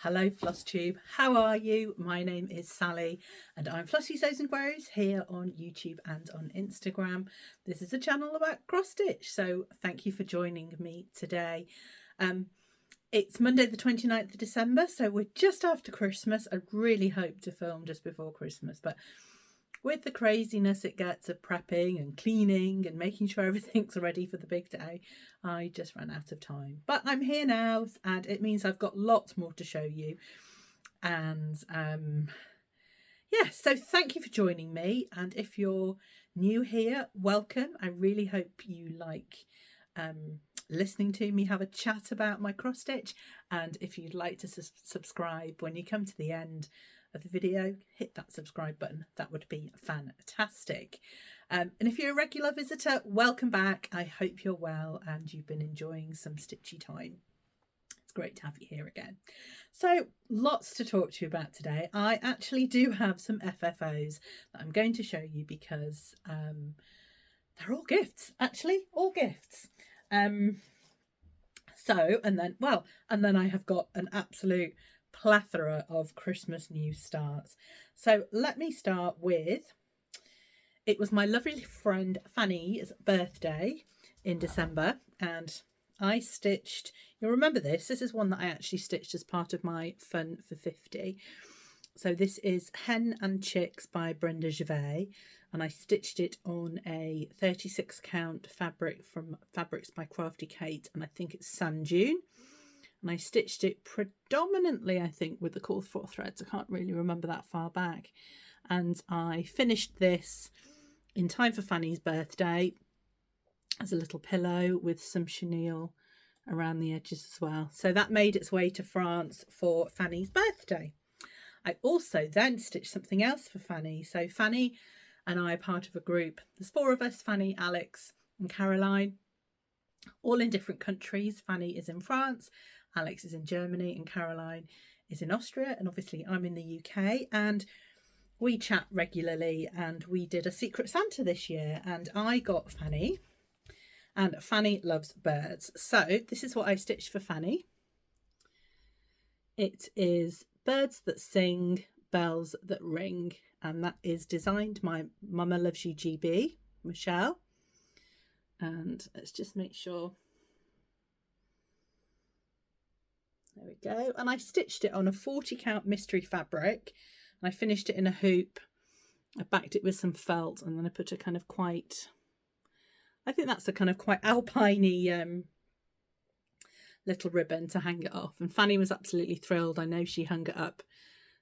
Hello Flosstube, how are you? My name is Sally and I'm Flosstube Seven Christmas here on YouTube and on Instagram. This is a channel about cross stitch, so thank you for joining me today. It's Monday the 29th of December, so we're just after Christmas. I really hope to film just before Christmas, but with the craziness it gets of prepping and cleaning and making sure everything's ready for the big day, I just ran out of time. But I'm here now and it means I've got lots more to show you. And yeah, so thank you for joining me. And if you're new here, welcome. I really hope you like listening to me have a chat about my cross stitch. And if you'd like to subscribe when you come to the end of the video, hit that subscribe button. That would be fantastic. And if you're a regular visitor, welcome back. I hope you're well and you've been enjoying some stitchy time. It's great to have you here again. So lots to talk to you about today. I actually do have some FFOs that I'm going to show you because they're all gifts, actually, all gifts. And then I have got an absolute plethora of Christmas new starts. So let me start with, it was my lovely friend Fanny's birthday in December and I stitched, you'll remember this is one that I actually stitched as part of my Fun for 50. So this is Hen and Chicks by Brenda Gervais, and I stitched it on a 36 count fabric from Fabrics by Crafty Kate, and I think it's Sand Dune. And I stitched it predominantly, I think, with the core 4 threads. I can't really remember that far back. And I finished this in time for Fanny's birthday as a little pillow with some chenille around the edges as well. So that made its way to France for Fanny's birthday. I also then stitched something else for Fanny. So Fanny and I are part of a group. There's 4 of us, Fanny, Alex and Caroline, all in different countries. Fanny is in France, Alex is in Germany and Caroline is in Austria, and obviously I'm in the UK, and we chat regularly. And we did a Secret Santa this year and I got Fanny, and Fanny loves birds. So this is what I stitched for Fanny. It is Birds That Sing, Bells That Ring, and that is designed by Mama Loves You GB, Michelle. And let's just make sure. There we go. And I stitched it on a 40 count mystery fabric and I finished it in a hoop. I backed it with some felt and then I put a kind of quite, I think that's a kind of quite alpine-y little ribbon to hang it off. And Fanny was absolutely thrilled. I know she hung it up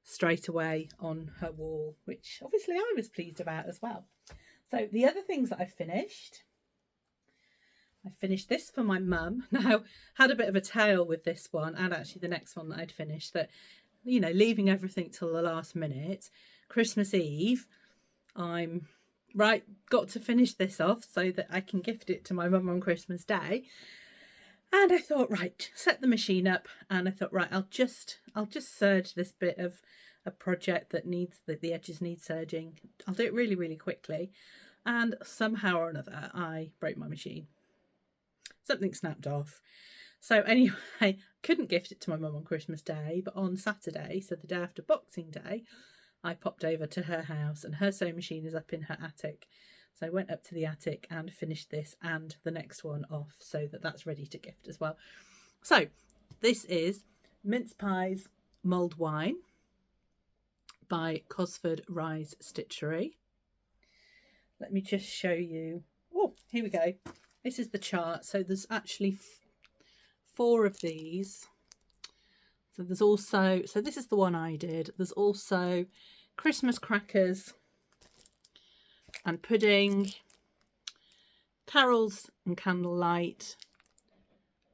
straight away on her wall, which obviously I was pleased about as well. So the other things that I finished this for my mum. Now, had a bit of a tale with this one and actually the next one that I'd finished, that, you know, leaving everything till the last minute. Christmas Eve, I'm got to finish this off so that I can gift it to my mum on Christmas Day. And I thought, right, set the machine up, and I thought, right, I'll just serge this bit of a project that needs the edges need serging. I'll do it really, really quickly. And somehow or another, I broke my machine. Something snapped off. So anyway, couldn't gift it to my mum on Christmas Day, but on Saturday, so the day after Boxing Day, I popped over to her house and her sewing machine is up in her attic. So I went up to the attic and finished this and the next one off so that that's ready to gift as well. So this is Mince Pies Mulled Wine by Cosford Rise Stitchery. Let me just show you. Oh, here we go. This is the chart. So there's actually 4 of these. So there's also, so this is the one I did. There's also Christmas crackers and pudding, carols and candlelight,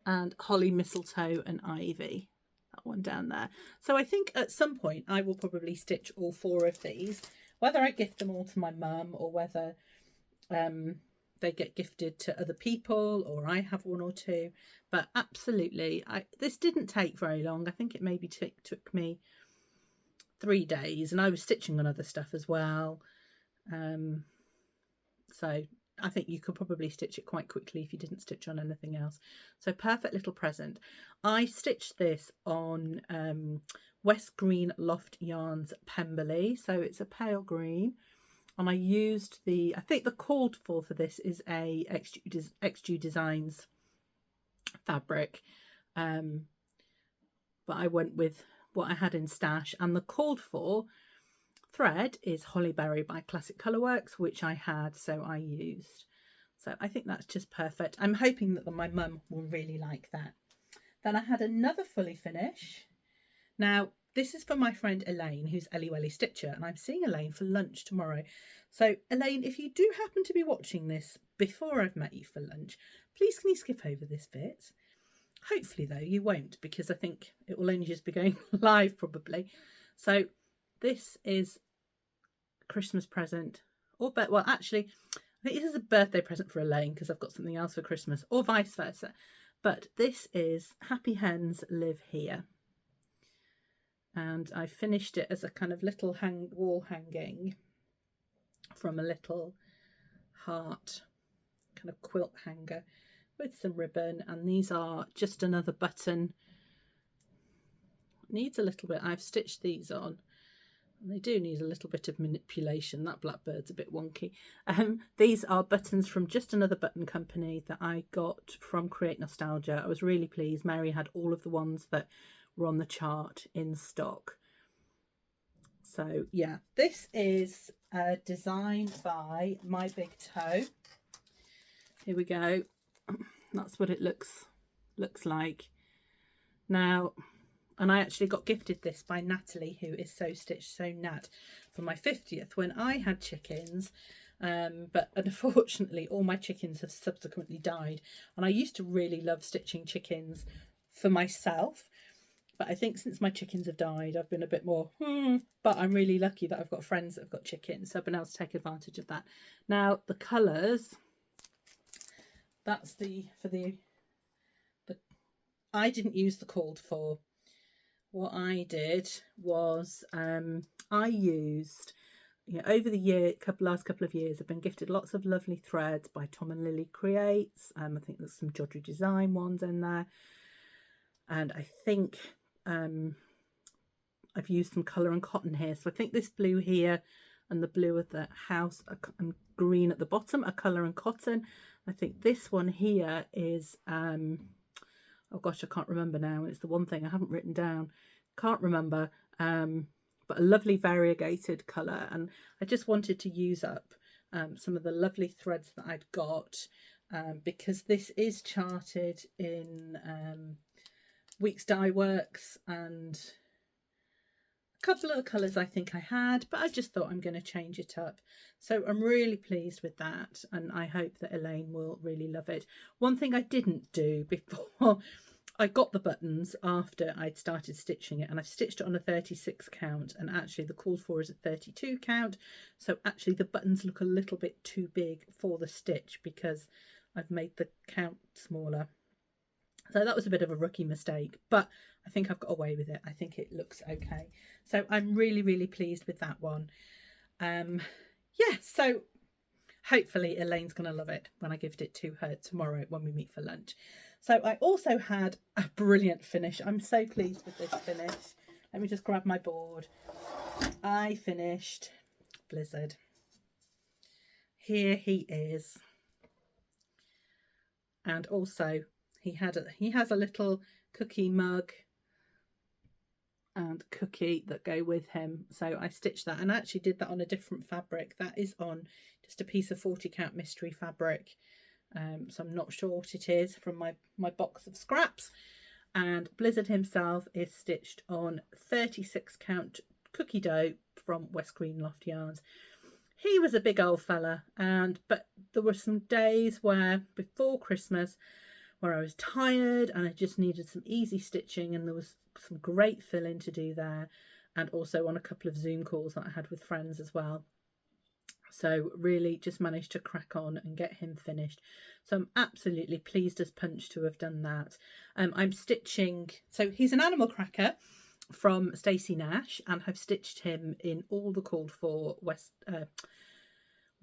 and holly, mistletoe and ivy. That one down there. So I think at some point I will probably stitch all 4 of these, whether I gift them all to my mum or whether they get gifted to other people or I have 1 or 2. But absolutely, this didn't take very long. I think it maybe took me 3 days, and I was stitching on other stuff as well. So I think you could probably stitch it quite quickly if you didn't stitch on anything else. So perfect little present. I stitched this on West Green Loft Yarns Pemberley. So it's a pale green. And I used I think the called for this is a XG Designs fabric. But I went with what I had in stash, and the called for thread is Hollyberry by Classic Colourworks, which I had, so I used. So I think that's just perfect. I'm hoping that my mum will really like that. Then I had another fully finish. Now, this is for my friend Elaine, who's Ellie Welly Stitcher, and I'm seeing Elaine for lunch tomorrow. So Elaine, if you do happen to be watching this before I've met you for lunch, please can you skip over this bit? Hopefully, though, you won't, because I think it will only just be going live probably. So this is a Christmas present, well, actually, I think this is a birthday present for Elaine because I've got something else for Christmas, or vice versa. But this is Happy Hens Live Here. And I finished it as a kind of little wall hanging from a little heart kind of quilt hanger with some ribbon. And these are just another button. Needs a little bit. I've stitched these on. And they do need a little bit of manipulation. That blackbird's a bit wonky. These are buttons from Just Another Button Company that I got from Create Nostalgia. I was really pleased. Mary had all of the ones that were on the chart in stock. So yeah, this is designed by My Big Toe. Here we go. That's what it looks like. Now, and I actually got gifted this by Natalie, who is So Stitched So Nat, for my 50th when I had chickens. But unfortunately, all my chickens have subsequently died. And I used to really love stitching chickens for myself. But I think since my chickens have died, I've been a bit more, but I'm really lucky that I've got friends that have got chickens. So I've been able to take advantage of that. Now, the colours, that's I didn't use the called for. What I did was I used, over the last couple of years, I've been gifted lots of lovely threads by Tom and Lily Creates. I think there's some Jodrell Design ones in there. And I think I've used some colour and cotton here. So I think this blue here and the blue of the house and green at the bottom are colour and cotton. I think this one here is, oh gosh, I can't remember now. It's the one thing I haven't written down. Can't remember, but a lovely variegated colour. And I just wanted to use up some of the lovely threads that I'd got because this is charted in Weeks Dye Works and a couple of the colours I think I had, but I just thought I'm going to change it up. So I'm really pleased with that, and I hope that Elaine will really love it. One thing I didn't do before I got the buttons after I'd started stitching it, and I've stitched it on a 36 count, and actually the called for is a 32 count, so actually the buttons look a little bit too big for the stitch because I've made the count smaller. So that was a bit of a rookie mistake, but I think I've got away with it. I think it looks okay. So I'm really, really pleased with that one. Yeah, so hopefully Elaine's going to love it when I gift it to her tomorrow when we meet for lunch. So I also had a brilliant finish. I'm so pleased with this finish. Let me just grab my board. I finished Blizzard. Here he is. And also he has a little cookie mug and cookie that go with him. So I stitched that, and I actually did that on a different fabric. That is on just a piece of 40 count mystery fabric. So I'm not sure what it is from my box of scraps. And Blizzard himself is stitched on 36 count cookie dough from West Green Loft Yarns. He was a big old fella, but there were some days where before Christmas where I was tired and I just needed some easy stitching, and there was some great fill-in to do there, and also on a couple of Zoom calls that I had with friends as well. So really just managed to crack on and get him finished. So I'm absolutely pleased as punch to have done that. I'm stitching, so he's an animal cracker from Stacey Nash, and I've stitched him in all the called for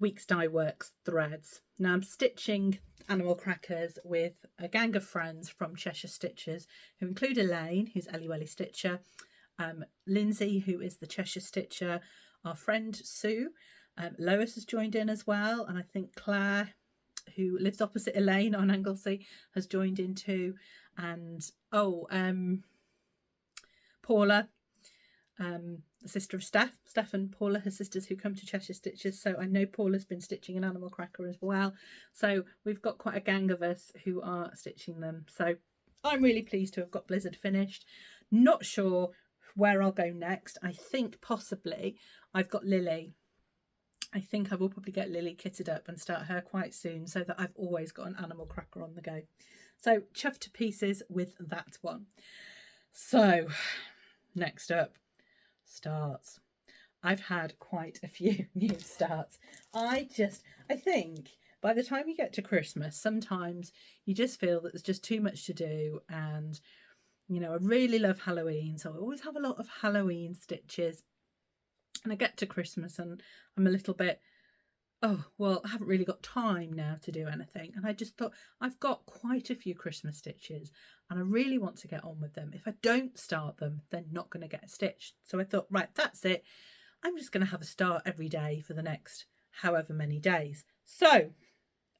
Weeks Dye Works threads. Now I'm stitching animal crackers with a gang of friends from Cheshire Stitchers, who include Elaine, who's Ellie Welly Stitcher, Lindsay, who is the Cheshire Stitcher, our friend Sue, Lois has joined in as well, and I think Claire, who lives opposite Elaine on Anglesey, has joined in too, and Paula, the sister of Steph and Paula, her sisters who come to Cheshire Stitchers. So I know Paula's been stitching an animal cracker as well. So we've got quite a gang of us who are stitching them. So I'm really pleased to have got Blizzard finished. Not sure where I'll go next. I think possibly I've got Lily. I think I will probably get Lily kitted up and start her quite soon, so that I've always got an animal cracker on the go. So chuffed to pieces with that one. So next up, starts. I've had quite a few new starts. I think by the time you get to Christmas, sometimes you just feel that there's just too much to do. And, you know, I really love Halloween, so I always have a lot of Halloween stitches. And I get to Christmas and I'm a little bit, oh, well, I haven't really got time now to do anything. And I just thought, I've got quite a few Christmas stitches and I really want to get on with them. If I don't start them, they're not going to get stitched. So I thought, right, that's it. I'm just going to have a start every day for the next however many days. So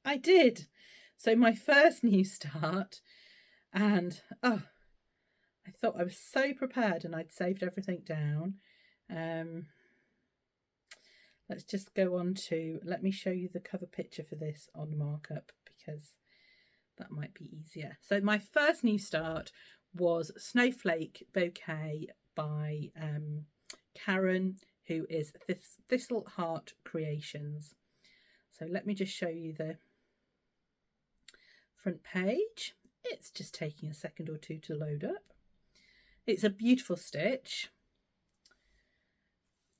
I did. So my first new start, and I thought I was so prepared and I'd saved everything down. Let's just go on to, let me show you the cover picture for this on markup, because that might be easier. So my first new start was Snowflake Bouquet by Karen, who is Thistle Heart Creations. So let me just show you the front page. It's just taking a second or two to load up. It's a beautiful stitch.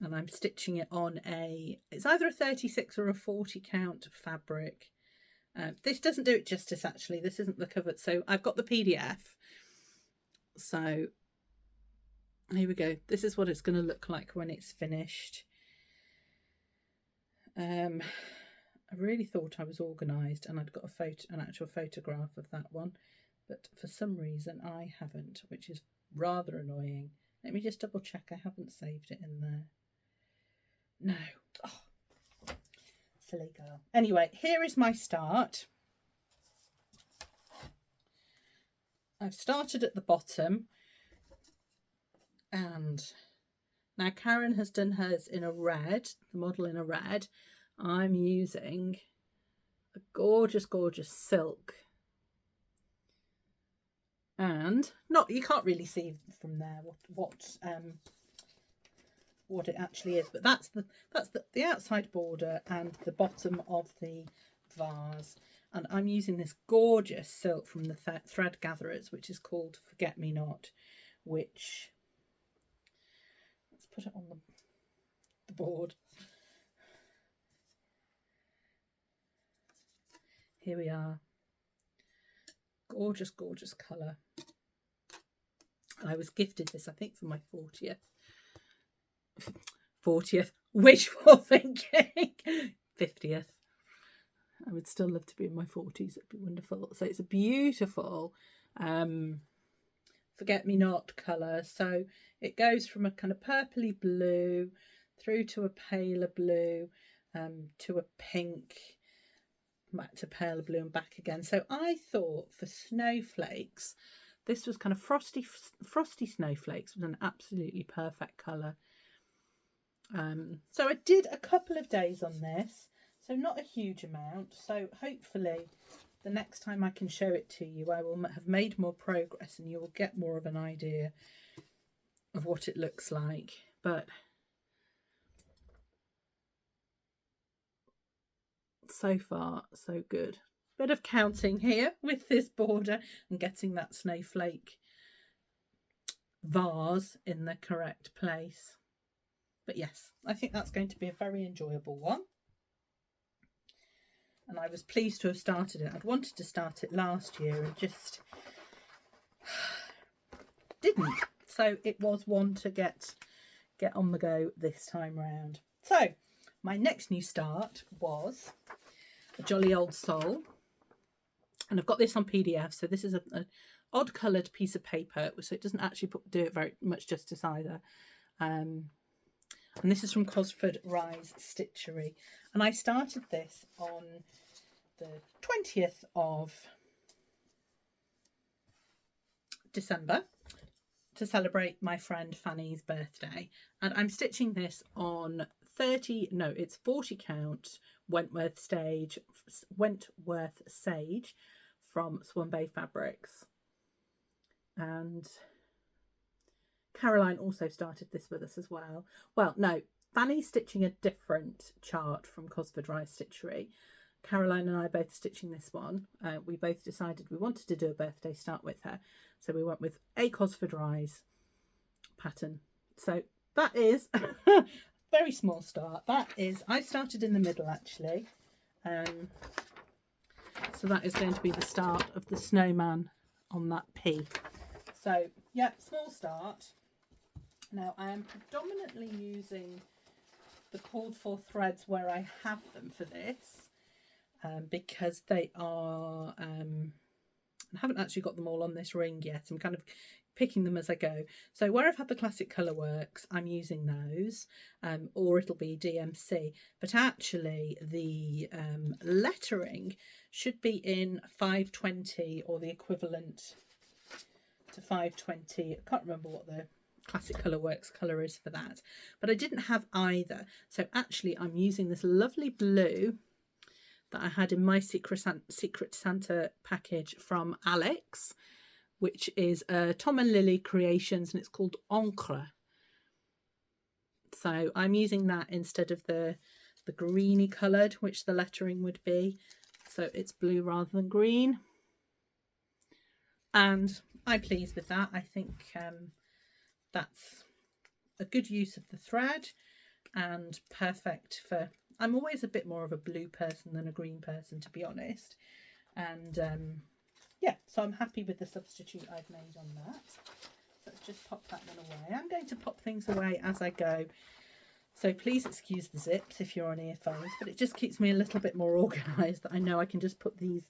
And I'm stitching it on it's either a 36 or a 40 count fabric. This doesn't do it justice, actually. This isn't the cover. So I've got the PDF. So here we go. This is what it's going to look like when it's finished. I really thought I was organised and I'd got an actual photograph of that one. But for some reason I haven't, which is rather annoying. Let me just double check I haven't saved it in there. No. Oh, silly girl. Anyway, here is my start. I've started at the bottom, and now Karen has done hers in a red, the model in a red. I'm using a gorgeous, gorgeous silk. And you can't really see from there what it actually is, but that's the outside border and the bottom of the vase. And I'm using this gorgeous silk from the Thread Gatherers, which is called Forget Me Not, which, let's put it on the board. Here we are. Gorgeous, gorgeous colour. And I was gifted this, I think, for my 40th, wishful thinking, 50th. I would still love to be in my 40s. It'd be wonderful. So it's a beautiful Forget Me Not colour. So it goes from a kind of purpley blue through to a paler blue, to a pink, back to paler blue and back again. So I thought for snowflakes, this was kind of frosty snowflakes was an absolutely perfect colour. So I did a couple of days on this, so not a huge amount. So hopefully the next time I can show it to you, I will have made more progress and you will get more of an idea of what it looks like. But so far, so good. Bit of counting here with this border and getting that snowflake vase in the correct place. But yes, I think that's going to be a very enjoyable one. And I was pleased to have started it. I'd wanted to start it last year and just didn't. So it was one to get on the go this time round. So my next new start was a Jolly Old Soul. And I've got this on PDF. So this is an odd coloured piece of paper. So it doesn't actually do it very much justice either. And this is from Cosford Rise Stitchery. And I started this on the 20th of December to celebrate my friend Fanny's birthday. And I'm stitching this on 40 count Wentworth Sage from Swan Bay Fabrics. And Caroline also started this with us as well. Well, no, Fanny's stitching a different chart from Cosford Rise Stitchery. Caroline and I are both stitching this one. We both decided we wanted to do a birthday start with her. So we went with a Cosford Rise pattern. So that is a very small start. I started in the middle actually. So that is going to be the start of the snowman on that P. So yeah, small start. Now I am predominantly using the called for threads where I have them for this. Because they are, I haven't actually got them all on this ring yet. I'm kind of picking them as I go. So where I've had the classic colour works, I'm using those, or it'll be DMC. But actually the lettering should be in 520 or the equivalent to 520. I can't remember what the classic colour works colour is for that. But I didn't have either. So actually I'm using this lovely blue that I had in my Secret Santa package from Alex, which is Tom and Lily Creations, and it's called Encre. So I'm using that instead of the greeny coloured, which the lettering would be. So it's blue rather than green. And I'm pleased with that. I think that's a good use of the thread and perfect for... I'm always a bit more of a blue person than a green person, to be honest. And yeah, so I'm happy with the substitute I've made on that. So let's just pop that one away. I'm going to pop things away as I go. So please excuse the zips if you're on earphones, but it just keeps me a little bit more organised that I know I can just put these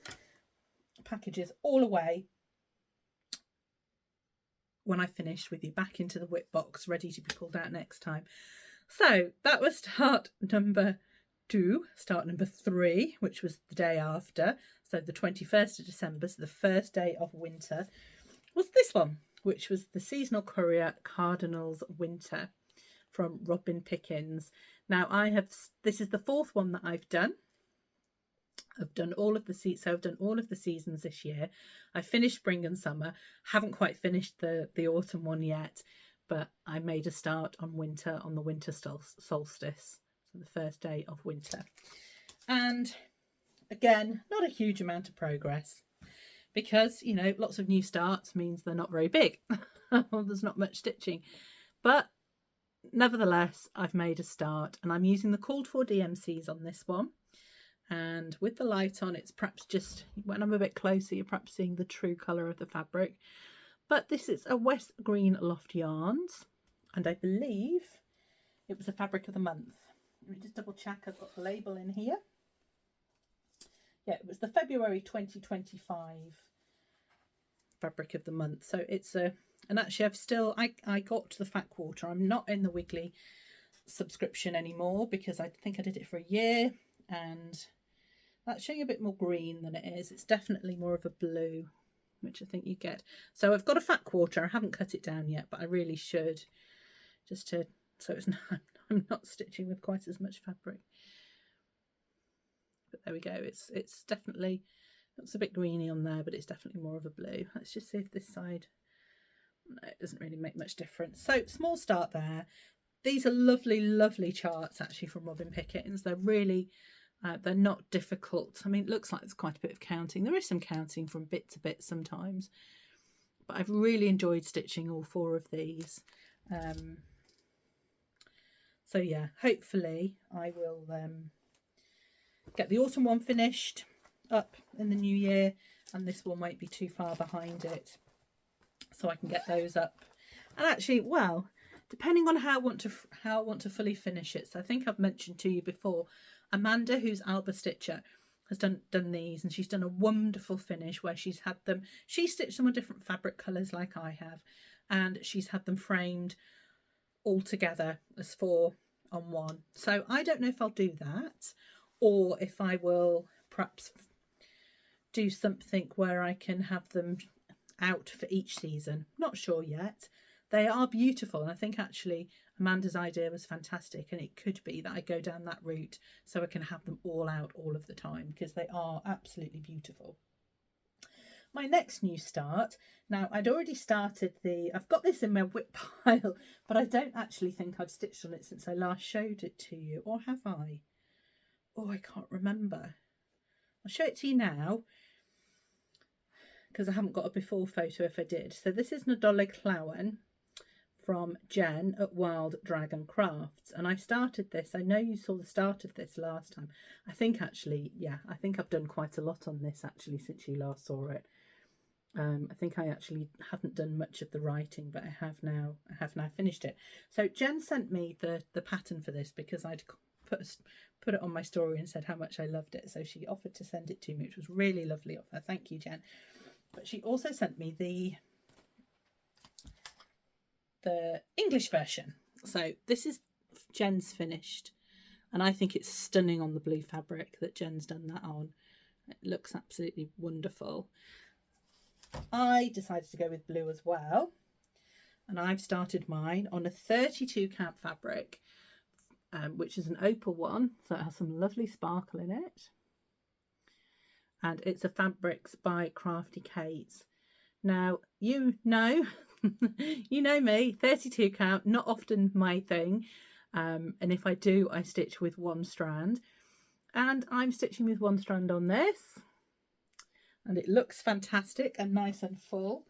packages all away when I finish with you back into the whip box, ready to be pulled out next time. So that was start number 3, which was the day after, so the 21st of December, so the first day of winter, was this one, which was the Seasonal Courier Cardinals Winter from Robin Pickens. Now this is the 4th one that I've done. I've done all of the seasons this year. I finished spring and summer, haven't quite finished the autumn one yet, but I made a start on winter on the winter solstice. So the first day of winter. And again, not a huge amount of progress because, you know, lots of new starts means they're not very big. There's not much stitching. But nevertheless, I've made a start and I'm using the called for DMCs on this one. And with the light on, it's perhaps just, when I'm a bit closer, you're perhaps seeing the true colour of the fabric. But this is a West Green Loft Yarns. And I believe it was a fabric of the month. Let me just double check I've got the label in here. Yeah, it was the February 2025 fabric of the month. So it's and actually I got the Fat Quarter. I'm not in the weekly subscription anymore because I think I did it for a year and that's showing a bit more green than it is. It's definitely more of a blue, which I think you get. So I've got a Fat Quarter. I haven't cut it down yet, but I really should, just to, so it's not, I'm not stitching with quite as much fabric. But there we go. It's definitely, it's a bit greeny on there, but it's definitely more of a blue. Let's just see if this side, no, it doesn't really make much difference. So small start there. These are lovely, lovely charts actually from Robin Pickens. They're really, they're not difficult. I mean, it looks like there's quite a bit of counting. There is some counting from bit to bit sometimes, but I've really enjoyed stitching all 4 of these. So yeah, hopefully I will get the autumn one finished up in the new year, and this one won't be too far behind it, so I can get those up. And actually, well, depending on how I want to fully finish it. So I think I've mentioned to you before, Amanda, who's Alba Stitcher, has done these, and she's done a wonderful finish where she stitched them with different fabric colours like I have, and she's had them framed all together as 4 on 1. So I don't know if I'll do that, or if I will perhaps do something where I can have them out for each season. Not sure yet. They are beautiful, and I think actually Amanda's idea was fantastic, and it could be that I go down that route so I can have them all out all of the time, because they are absolutely beautiful. My next new start, now I'd already started I've got this in my whip pile, but I don't actually think I've stitched on it since I last showed it to you, or have I? Oh, I can't remember. I'll show it to you now, because I haven't got a before photo if I did. So this is Nadolig Llawen from Jen at Wild Dragon Crafts, and I started this. I know you saw the start of this last time. I think actually, yeah, I think I've done quite a lot on this actually since you last saw it. I think I actually hadn't done much of the writing, but I have now finished it. So Jen sent me the pattern for this because I'd put it on my story and said how much I loved it. So she offered to send it to me, which was really lovely of her. Thank you, Jen. But she also sent me the English version. So this is Jen's finished, and I think it's stunning on the blue fabric that Jen's done that on. It looks absolutely wonderful. I decided to go with blue as well, and I've started mine on a 32 count fabric, which is an opal one, so it has some lovely sparkle in it, and it's a Fabrics by Crafty Kate. Now you know you know me, 32 count, not often my thing, and if I do, I stitch with 1 strand, and I'm stitching with 1 strand on this. And it looks fantastic and nice and full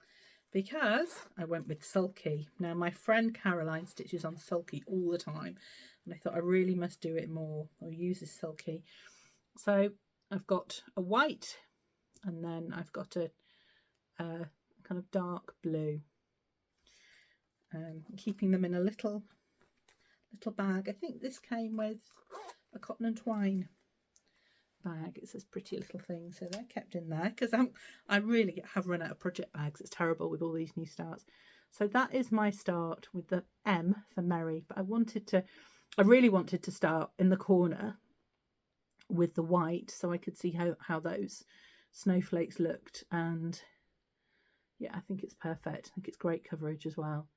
because I went with sulky. Now my friend Caroline stitches on sulky all the time, and I thought I really must do it more or use this sulky. So I've got a white, and then I've got a kind of dark blue. Keeping them in a little bag. I think this came with a cotton and twine bag. It's this pretty little thing, so they're kept in there because I really have run out of project bags. It's terrible with all these new starts. So that is my start with the M for Merry, but I really wanted to start in the corner with the white so I could see how those snowflakes looked, and yeah, I think it's perfect. I think it's great coverage as well,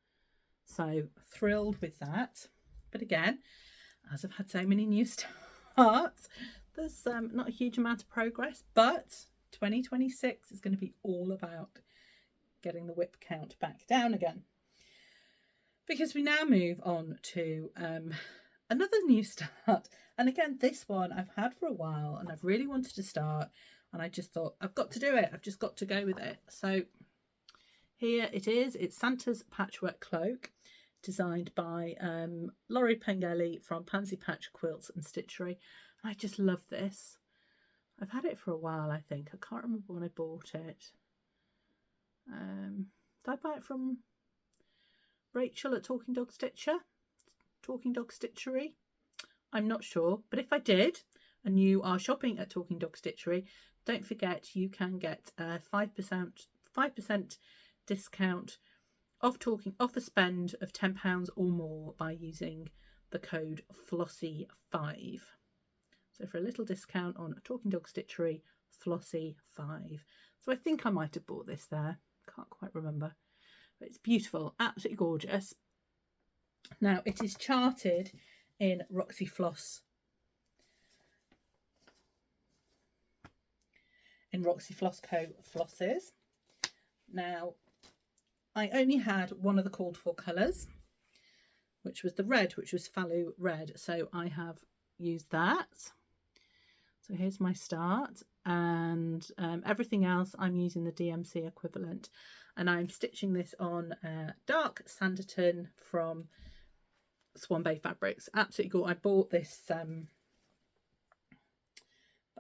so thrilled with that. But again, as I've had so many new starts, there's not a huge amount of progress, but 2026 is going to be all about getting the whip count back down again, because we now move on to another new start. And again, this one I've had for a while and I've really wanted to start, and I just thought I've got to do it. I've just got to go with it. So here it is. It's Santa's Patchwork Cloak, designed by Laurie Pengelly from Pansy Patch Quilts and Stitchery. I just love this. I've had it for a while, I think. I can't remember when I bought it. Did I buy it from Rachel at Talking Dog Stitchery? I'm not sure, but if I did, and you are shopping at Talking Dog Stitchery, don't forget you can get a 5% discount off a spend of £10 or more by using the code Flossie5. So for a little discount on Talking Dog Stitchery, Flossie5. So I think I might have bought this there. Can't quite remember. But it's beautiful, absolutely gorgeous. Now it is charted in Roxy Floss. In Roxy Floss Co. flosses. Now, I only had one of the called for colours, which was the red, which was Fallow Red. So I have used that. So here's my start, and everything else I'm using the DMC equivalent, and I'm stitching this on dark Sanditon from Swan Bay Fabrics. Absolutely cool. I bought this, and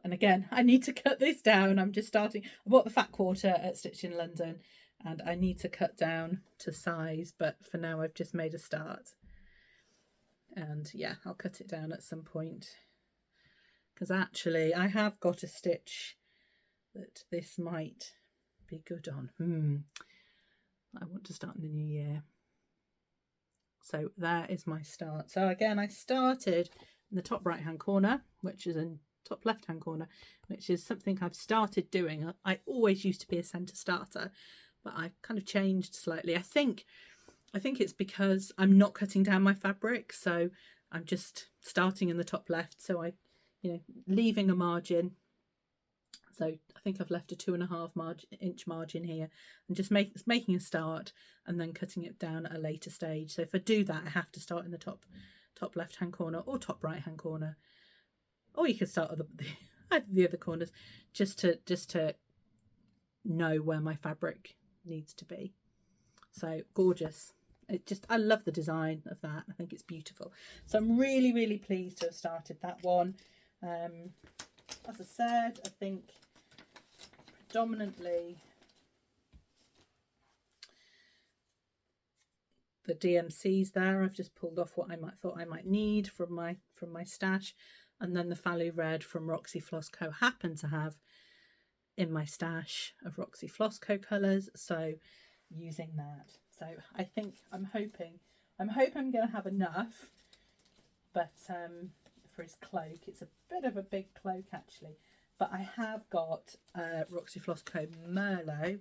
again, I need to cut this down. I'm just starting. I bought the fat quarter at Stitch in London, and I need to cut down to size, but for now I've just made a start. And yeah, I'll cut it down at some point, because actually I have got a stitch that this might be good on. I want to start in the new year. So there is my start. So again, I started in the top right hand corner, which is in top left hand corner, which is something I've started doing. I always used to be a centre starter, but I've kind of changed slightly. I think it's because I'm not cutting down my fabric, so I'm just starting in the top left, so leaving a margin. So I think I've left a 2.5 inch margin here, and just making a start and then cutting it down at a later stage. So if I do that, I have to start in the top left hand corner or top right hand corner, or you can start at the other corners, just to know where my fabric needs to be. So gorgeous. I love the design of that. I think it's beautiful. So I'm really, really pleased to have started that one. As I said, I think predominantly the DMCs there. I've just pulled off what I thought I might need from my stash, and then the Fallu Red from Roxy Floss Co. happen to have in my stash of Roxy Floss Co. colours, so using that. So I think I'm hoping I'm going to have enough, but for his cloak, it's a bit of a big cloak actually, but I have got Roxy Floss Co. Merlot,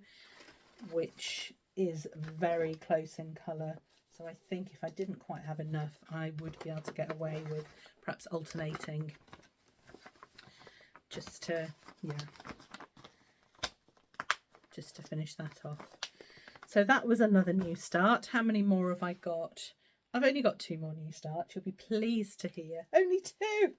which is very close in colour. So I think if I didn't quite have enough, I would be able to get away with perhaps alternating, just to finish that off. So that was another new start. How many more have I got? I've only got 2 more new starts. You'll be pleased to hear. Only two.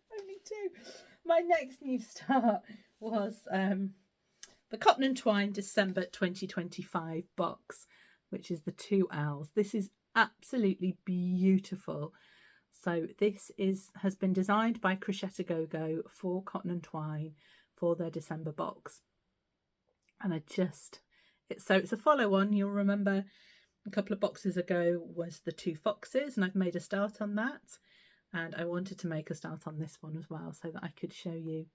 My next new start was the Cotton and Twine December 2025 box, which is the 2 owls. This is absolutely beautiful. So this has been designed by Crochetta Go-Go for Cotton and Twine for their December box. And it's a follow-on. You'll remember a couple of boxes ago was the 2 foxes, and I've made a start on that. And I wanted to make a start on this one as well, so that I could show you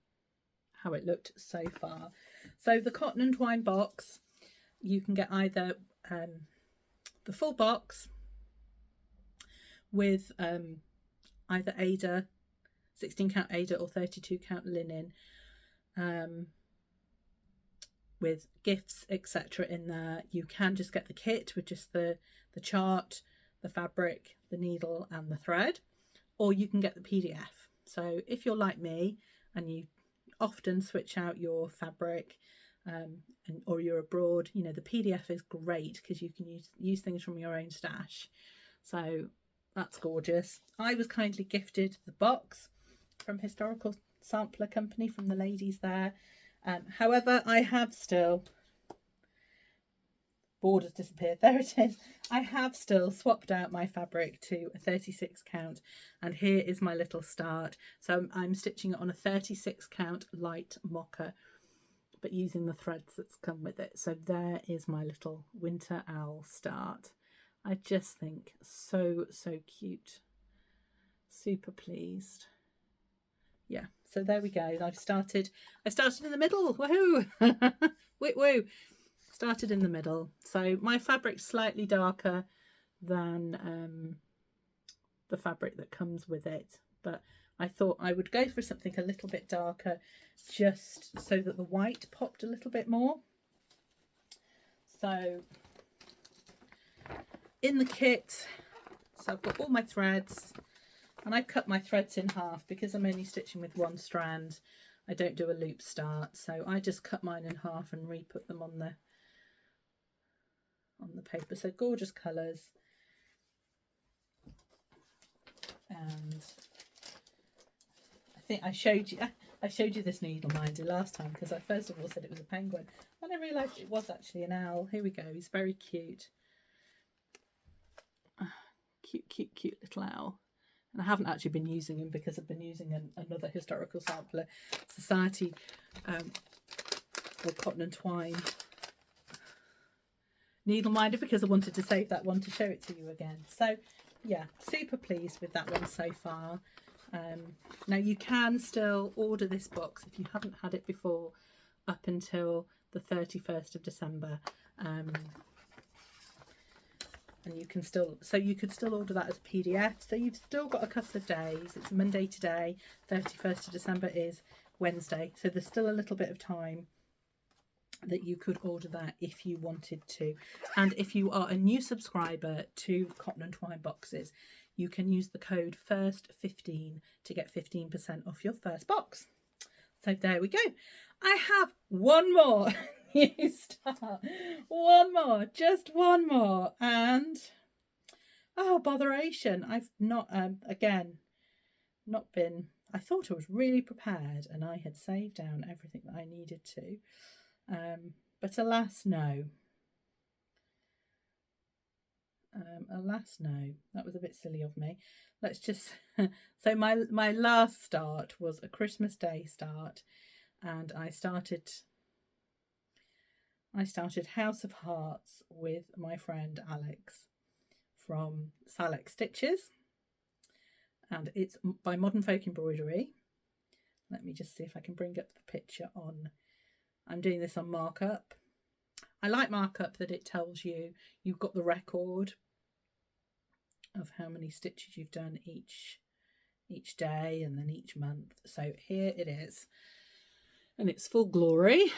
how it looked so far. So the Cotton and Twine box, you can get either the full box with either Ada, 16 count Ada or 32 count linen, with gifts etc. in there. You can just get the kit with just the chart, the fabric, the needle and the thread, or you can get the PDF. So if you're like me and you often switch out your fabric, or you're abroad, the PDF is great because you can use things from your own stash. So that's gorgeous. I was kindly gifted the box from Historical Sampler Company, from the ladies there. However, I have still, border's disappeared, there it is. I have still swapped out my fabric to a 36 count, and here is my little start. So I'm stitching it on a 36 count light mocha, but using the threads that's come with it. So there is my little winter owl start. I just think so cute. Super pleased. Yeah, so there we go. I started in the middle. Woohoo! Woo! Started in the middle. So my fabric's slightly darker than the fabric that comes with it, but I thought I would go for something a little bit darker, just so that the white popped a little bit more. So in the kit, so I've got all my threads, and I've cut my threads in half because I'm only stitching with 1 strand. I don't do a loop start, so I just cut mine in half and re-put them on the paper. So gorgeous colours. And I think I showed you this needle minder last time, because I first of all said it was a penguin, and I realised it was actually an owl. Here we go. He's very cute. Cute little owl. And I haven't actually been using him because I've been using another Historical Sampler Society or Cotton and Twine needle minder because I wanted to save that one to show it to you again. So yeah, super pleased with that one so far. Now you can still order this box if you haven't had it before up until the 31st of December. And you can still, so you could still order that as a PDF. So you've still got a couple of days. It's Monday today, 31st of December is Wednesday. So there's still a little bit of time that you could order that if you wanted to. And if you are a new subscriber to Cotton and Twine boxes, you can use the code FIRST15 to get 15% off your first box. So there we go. I have one more new start. One more, just one more. And oh, botheration. I've not, again, not been, I thought I was really prepared and I had saved down everything that I needed to. But alas, no. Alas, no. That was a bit silly of me. Let's just... So my last start was a Christmas Day start. And I started House of Hearts with my friend Alex from Salek Stitches. And it's by Modern Folk Embroidery. Let me just see if I can bring up the picture on... I'm doing this on markup. I like markup that it tells you you've got the record of how many stitches you've done each day and then each month. So here it is. And it's full glory.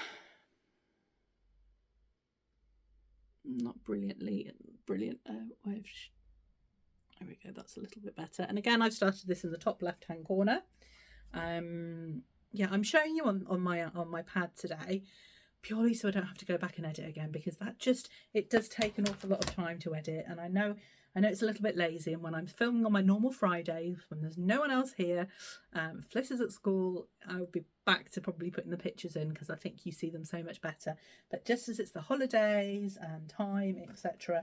Not brilliant. There we go, that's a little bit better. And again, I've started this in the top left hand corner. Yeah, I'm showing you on my pad today purely so I don't have to go back and edit again, because it does take an awful lot of time to edit. And I know it's a little bit lazy, and when I'm filming on my normal Fridays when there's no one else here, Fliss is at school, I'll be back to probably putting the pictures in because I think you see them so much better. But just as it's the holidays and time, etc.,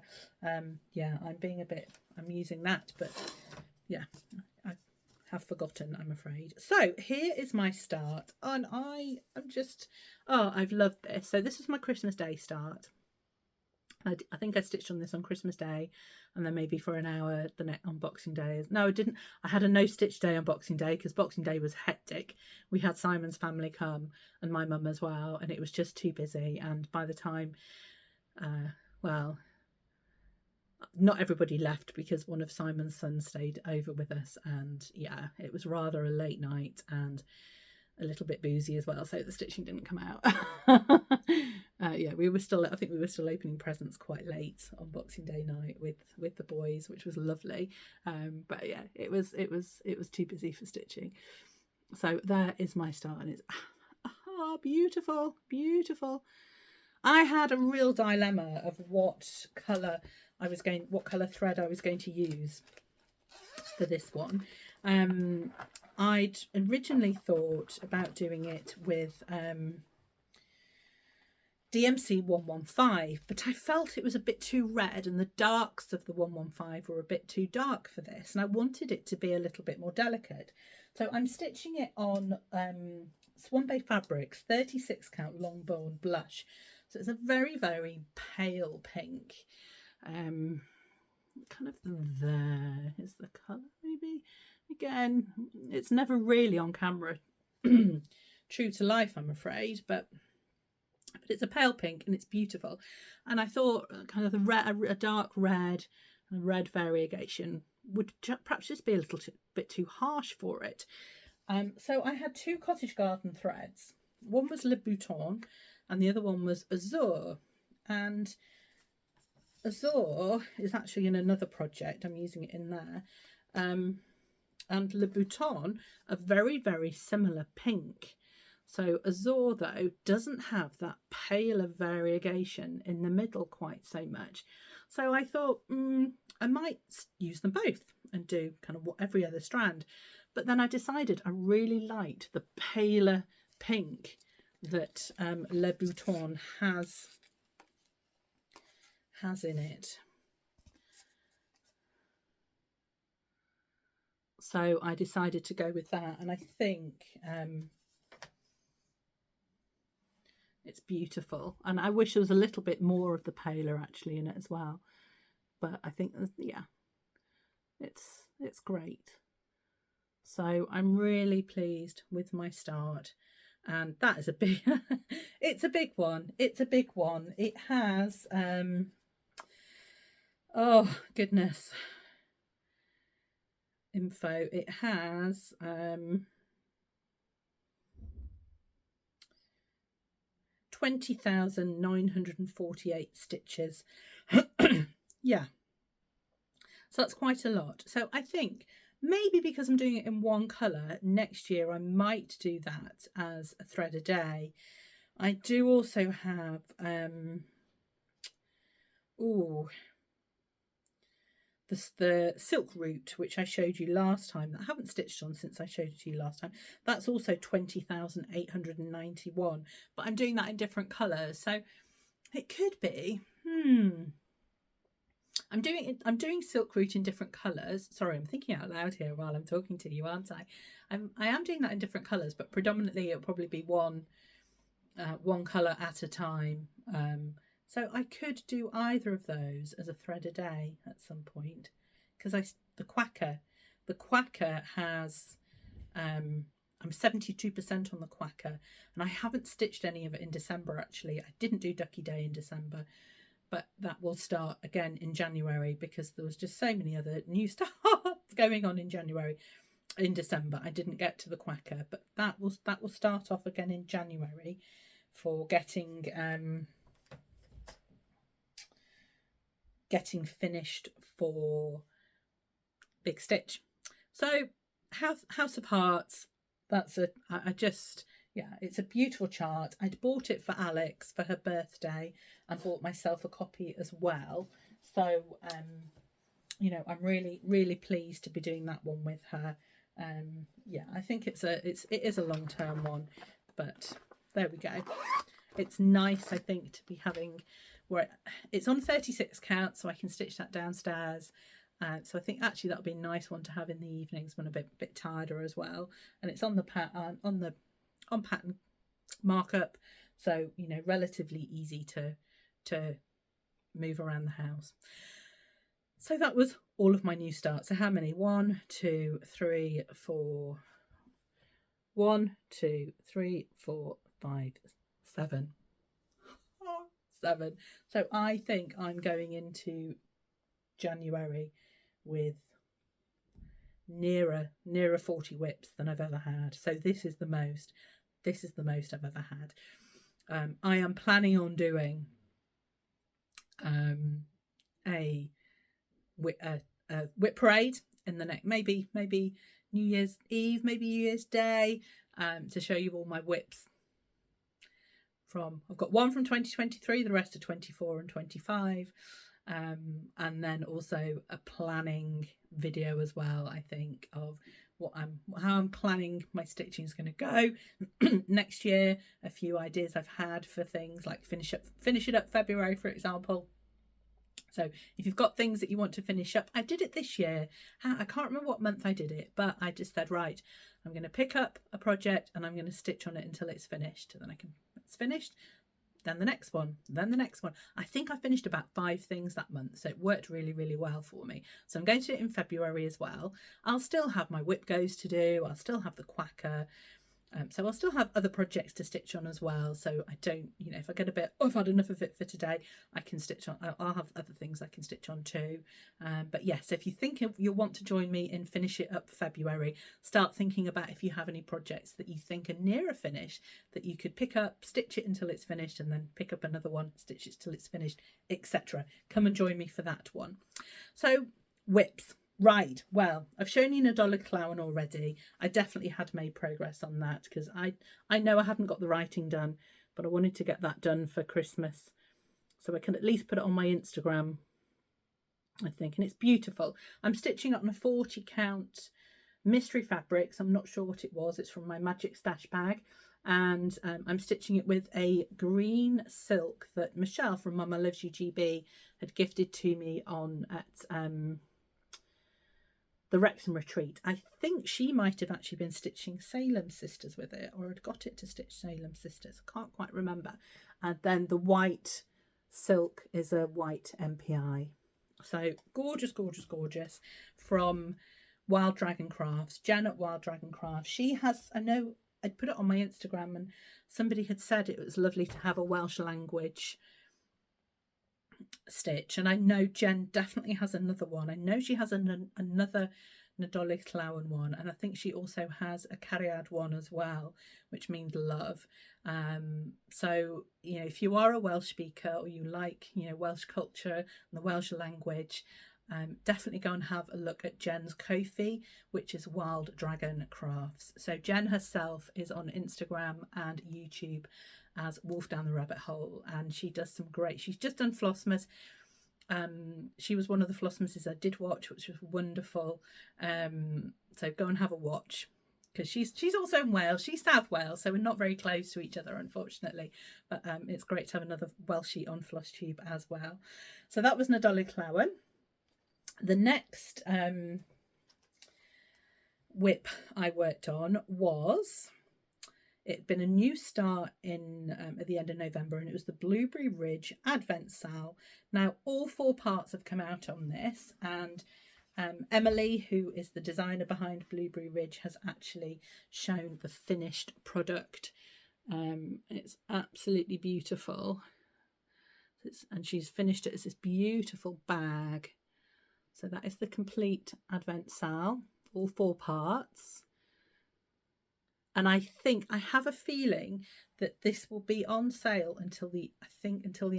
yeah, I'm using that, but yeah, I have forgotten, I'm afraid. So here is my start, and I've loved this. So this is my Christmas Day start. I think I stitched on this on Christmas Day, and then maybe for an hour on Boxing Day. No, I didn't. I had a no stitch day on Boxing Day because Boxing Day was hectic. We had Simon's family come and my mum as well, and it was just too busy. And by the time, well, not everybody left because one of Simon's sons stayed over with us, and yeah, it was rather a late night and a little bit boozy as well, so the stitching didn't come out. Yeah, I think we were still opening presents quite late on Boxing Day night with the boys, which was lovely. But yeah, it was too busy for stitching. So there is my start, and it's beautiful, beautiful. I had a real dilemma of what colour thread I was going to use for this one. I'd originally thought about doing it with DMC 115, but I felt it was a bit too red and the darks of the 115 were a bit too dark for this, and I wanted it to be a little bit more delicate. So I'm stitching it on Swan Bay Fabrics 36 count long bone blush. So it's a very, very pale pink. Kind of there is the colour, maybe. Again, it's never really on camera true to life, I'm afraid, but it's a pale pink and it's beautiful. And I thought kind of a dark red and a red variegation would perhaps just be a little bit too harsh for it. So I had two cottage garden threads. One was Le Bouton and the other one was Azure. And Azure is actually in another project. I'm using it in there. And Le Bouton, a very, very similar pink. So Azure, though, doesn't have that paler variegation in the middle quite so much. So I thought I might use them both and do kind of every other strand. But then I decided I really liked the paler pink that Le Bouton has in it. So I decided to go with that, and I think It's beautiful, and I wish there was a little bit more of the paler actually in it as well. But I think, yeah, it's great. So I'm really pleased with my start, and that is a big it's a big one. It's a big one. It has oh goodness, info. It has 20,948 stitches. Yeah, so that's quite a lot. So I think maybe because I'm doing it in one colour, next year I might do that as a thread a day. I do also have the silk root, which I showed you last time, that I haven't stitched on since I showed it to you last time. That's also 20,891, but I'm doing that in different colours, so it could be I'm doing silk root in different colours. Sorry, I'm thinking out loud here while I'm talking to you, aren't I? I am doing that in different colours, but predominantly it'll probably be one colour at a time. So I could do either of those as a thread a day at some point, because the Quacker has I'm 72% on the Quacker, and I haven't stitched any of it in December actually. I didn't do Ducky Day in December, but that will start again in January because there was just so many other new starts going on in December. I didn't get to the Quacker, but that will start off again in January for getting finished for Big Stitch. So House of Hearts, it's a beautiful chart. I'd bought it for Alex for her birthday and bought myself a copy as well. So I'm really, really pleased to be doing that one with her. I think it is a long-term one, but there we go. It's nice, I think, to be having where it's on 36 count, so I can stitch that downstairs. So I think actually that'll be a nice one to have in the evenings when I'm a bit tireder as well. And it's on the pattern markup, so relatively easy to move around the house. So that was all of my new starts. So how many? 1, 2, 3, 4. 1, 2, 3, 4, 5, 7. 7. So I think I'm going into January with nearer 40 whips than I've ever had. So this is the most I've ever had. I am planning on doing a whip parade in the next maybe New Year's Eve, maybe New Year's Day, to show you all my whips. I've got one from 2023, the rest are 24 and 25, and then also a planning video as well, I think, of how I'm planning my stitching is going to go next year. A few ideas I've had for things like finish it up February, for example. So if you've got things that you want to finish up, I did it this year. I can't remember what month I did it, but I just said, right, I'm going to pick up a project and I'm going to stitch on it until it's finished. And then it's finished, then the next one, then the next one. I think I finished about 5 things that month, so it worked really, really well for me. So I'm going to do it in February as well. I'll still have my whip goes to do. I'll still have the Quacker. So I'll still have other projects to stitch on as well. So I don't, if I get a bit, I've had enough of it for today, I can stitch on. I'll have other things I can stitch on too. But yes, if you think you'll want to join me and finish it up February, start thinking about if you have any projects that you think are near a finish that you could pick up, stitch it until it's finished, and then pick up another one, stitch it till it's finished, etc. Come and join me for that one. So whips. Right, well, I've shown you Nadolly Clown already. I definitely had made progress on that because I know I haven't got the writing done, but I wanted to get that done for Christmas so I can at least put it on my Instagram, I think. And it's beautiful. I'm stitching up on a 40 count mystery fabrics. I'm not sure what it was. It's from my Magic Stash bag. And I'm stitching it with a green silk that Michelle from Mama Loves You GB had gifted to me the Wrexham Retreat. I think she might have actually been stitching Salem Sisters with it, or had got it to stitch Salem Sisters. I can't quite remember. And then the white silk is a white MPI. So gorgeous, gorgeous, gorgeous from Wild Dragon Crafts. Jen at Wild Dragon Crafts. She has, I know I'd put it on my Instagram and somebody had said it was lovely to have a Welsh language stitch, and I know Jen definitely has another one. I know she has another Nadolig Llawen one, and I think she also has a Cariad one as well, which means love. So you know, if you are a Welsh speaker or you like, you know, Welsh culture and the Welsh language, definitely go and have a look at Jen's Ko-fi, which is Wild Dragon Crafts. So Jen herself is on Instagram and YouTube as Wolf Down the Rabbit Hole, and she does some great, she's just done Flossmas. She was one of the Flossmases I did watch, which was wonderful. So go and have a watch, because she's also in Wales. She's South Wales, so we're not very close to each other, unfortunately, but it's great to have another Welshie on Flosstube as well. So that was Nadolig Llawen. The next whip I worked on was, it'd been a new start in at the end of November, and it was the Blueberry Ridge Advent Sal. Now all 4 parts have come out on this, and Emily, who is the designer behind Blueberry Ridge, has actually shown the finished product. It's absolutely beautiful. And she's finished it as this beautiful bag. So that is the complete Advent Sal, all 4 parts. And I have a feeling that this will be on sale until the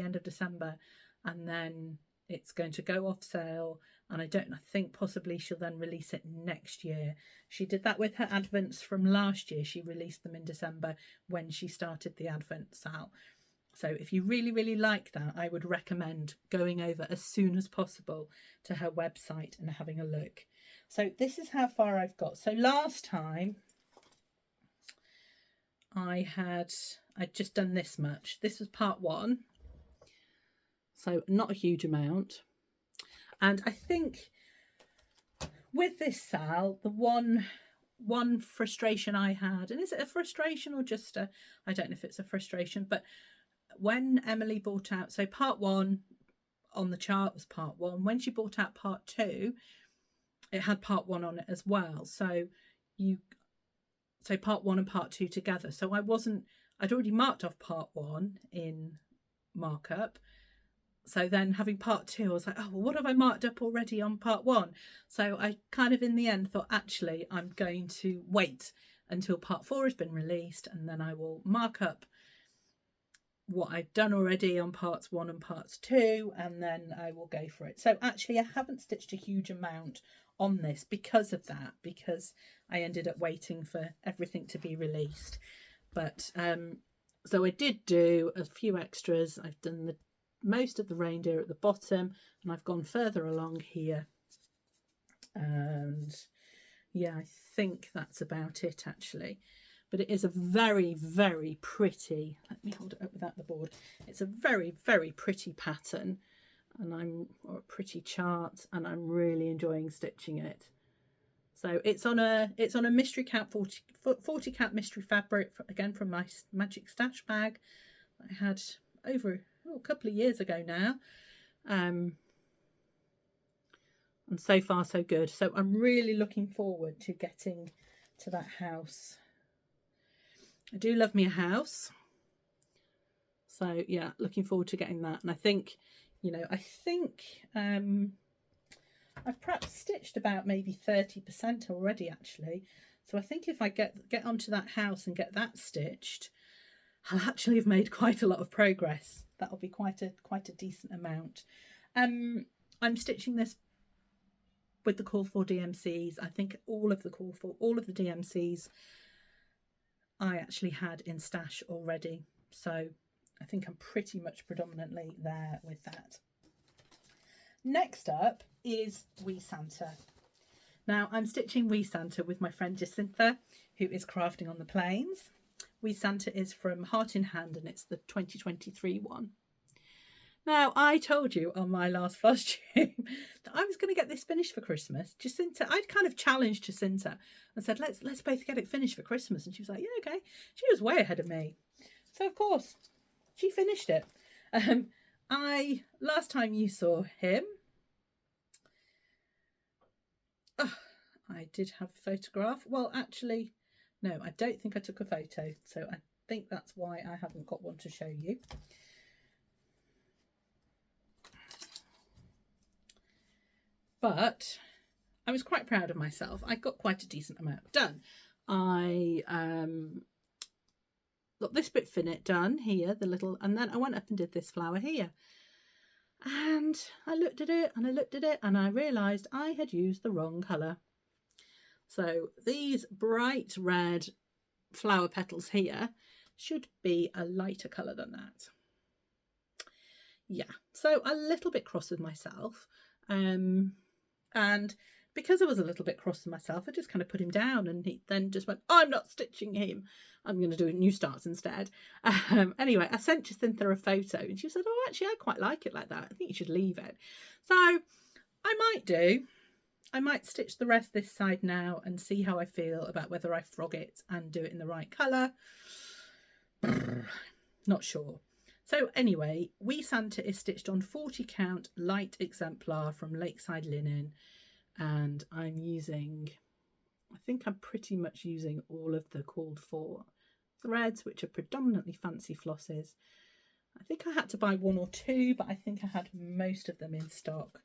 end of December, and then it's going to go off sale. And I think possibly she'll then release it next year. She did that with her Advents from last year. She released them in December when she started the Advent Sal. So if you really, really like that, I would recommend going over as soon as possible to her website and having a look. So this is how far I've got. So last time I'd just done this much. This was part 1. So not a huge amount. And I think with this Sal, the one frustration I had, and is it a frustration or just I don't know if it's a frustration, but when Emily bought out, so part 1 on the chart was part 1. When she bought out part 2, it had part 1 on it as well. So part 1 and part 2 together. So I'd already marked off part 1 in markup. So then having part 2, I was like, oh, well, what have I marked up already on part 1? So I kind of in the end thought, actually, I'm going to wait until part 4 has been released, and then I will mark up what I've done already on parts 1 and parts 2, and then I will go for it. So actually I haven't stitched a huge amount on this because of that, because I ended up waiting for everything to be released. But so I did do a few extras. I've done most of the reindeer at the bottom, and I've gone further along here, and yeah, I think that's about it actually. But it is a very, very pretty, let me hold it up without the board. It's a very, very pretty pattern, and or a pretty chart, and I'm really enjoying stitching it. So it's on a mystery cat 40 cat mystery fabric, again from my Magic Stash bag I had over a couple of years ago now. And so far so good. So I'm really looking forward to getting to that house. I do love me a house. So yeah, looking forward to getting that. And I think, you know, I've perhaps stitched about maybe 30% already actually. So I think if I get onto that house and get that stitched, I'll actually have made quite a lot of progress. That'll be quite a decent amount. I'm stitching this with the Call for DMCs. I think all of the DMCs I actually had in stash already, so I think I'm pretty much predominantly there with that. Next up is Wee Santa. Now I'm stitching Wee Santa with my friend Jacintha, who is crafting on the plains. Wee Santa is from Heart in Hand, and it's the 2023 one. Now, I told you on my last floss tube that I was going to get this finished for Christmas. Jacinta, I'd kind of challenged Jacinta and said, let's both get it finished for Christmas. And she was like, yeah, okay. She was way ahead of me. So, of course, she finished it. Last time you saw him, I did have a photograph. Well, actually, no, I don't think I took a photo. So I think that's why I haven't got one to show you. But I was quite proud of myself. I got quite a decent amount done. I got this bit done here, the little, and then I went up and did this flower here. And I looked at it and I looked at it and I realised I had used the wrong colour. So these bright red flower petals here should be a lighter colour than that. Yeah, so a little bit cross with myself. And because I was a little bit cross with myself, I just kind of put him down, and he then just went, I'm not stitching him. I'm going to do new starts instead. Anyway, I sent Jacinta a photo and she said, oh, actually, I quite like it like that. I think you should leave it. So I might stitch the rest this side now and see how I feel about whether I frog it and do it in the right colour. Not sure. So anyway, Wee Santa is stitched on 40 count light exemplar from Lakeside Linen, and I'm using, I think I'm pretty much using all of the called for threads, which are predominantly fancy flosses. I think I had to buy one or two, but I think I had most of them in stock.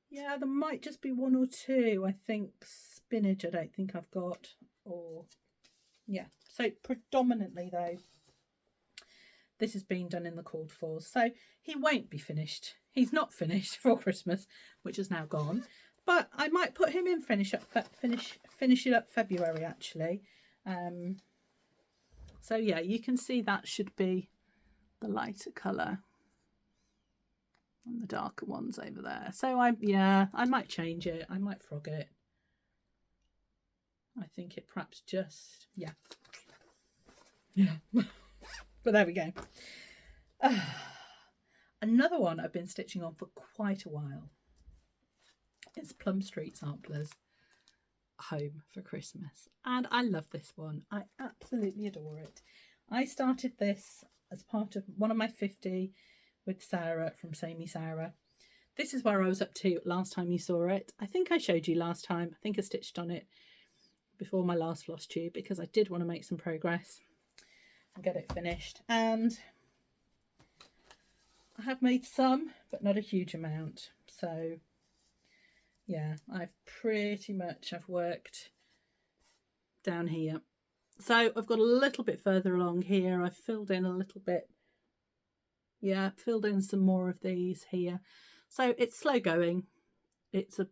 Yeah, there might just be one or two. I think spinach I don't think I've got, or yeah. So predominantly though, this has been done in the called for. So he won't be finished. He's not finished for Christmas, which is now gone. But I might put him in finish it up February actually. So yeah, you can see that should be the lighter colour and the darker ones over there. So I might change it. I might frog it. I think it perhaps just, yeah. But there we go. Another one I've been stitching on for quite a while is Plum Street Samplers Home for Christmas, and I love this one. I absolutely adore it. I started this as part of one of my 50 with Sarah from Samey Sarah. This is where I was up to last time you saw it. I think I showed you last time. I think I stitched on it before my last floss tube because I did want to make some progress and get it finished, and I have made some but not a huge amount. So yeah, I've worked down here. So I've got a little bit further along here. I've filled in a little bit. Yeah, filled in some more of these here. So it's slow going. It's a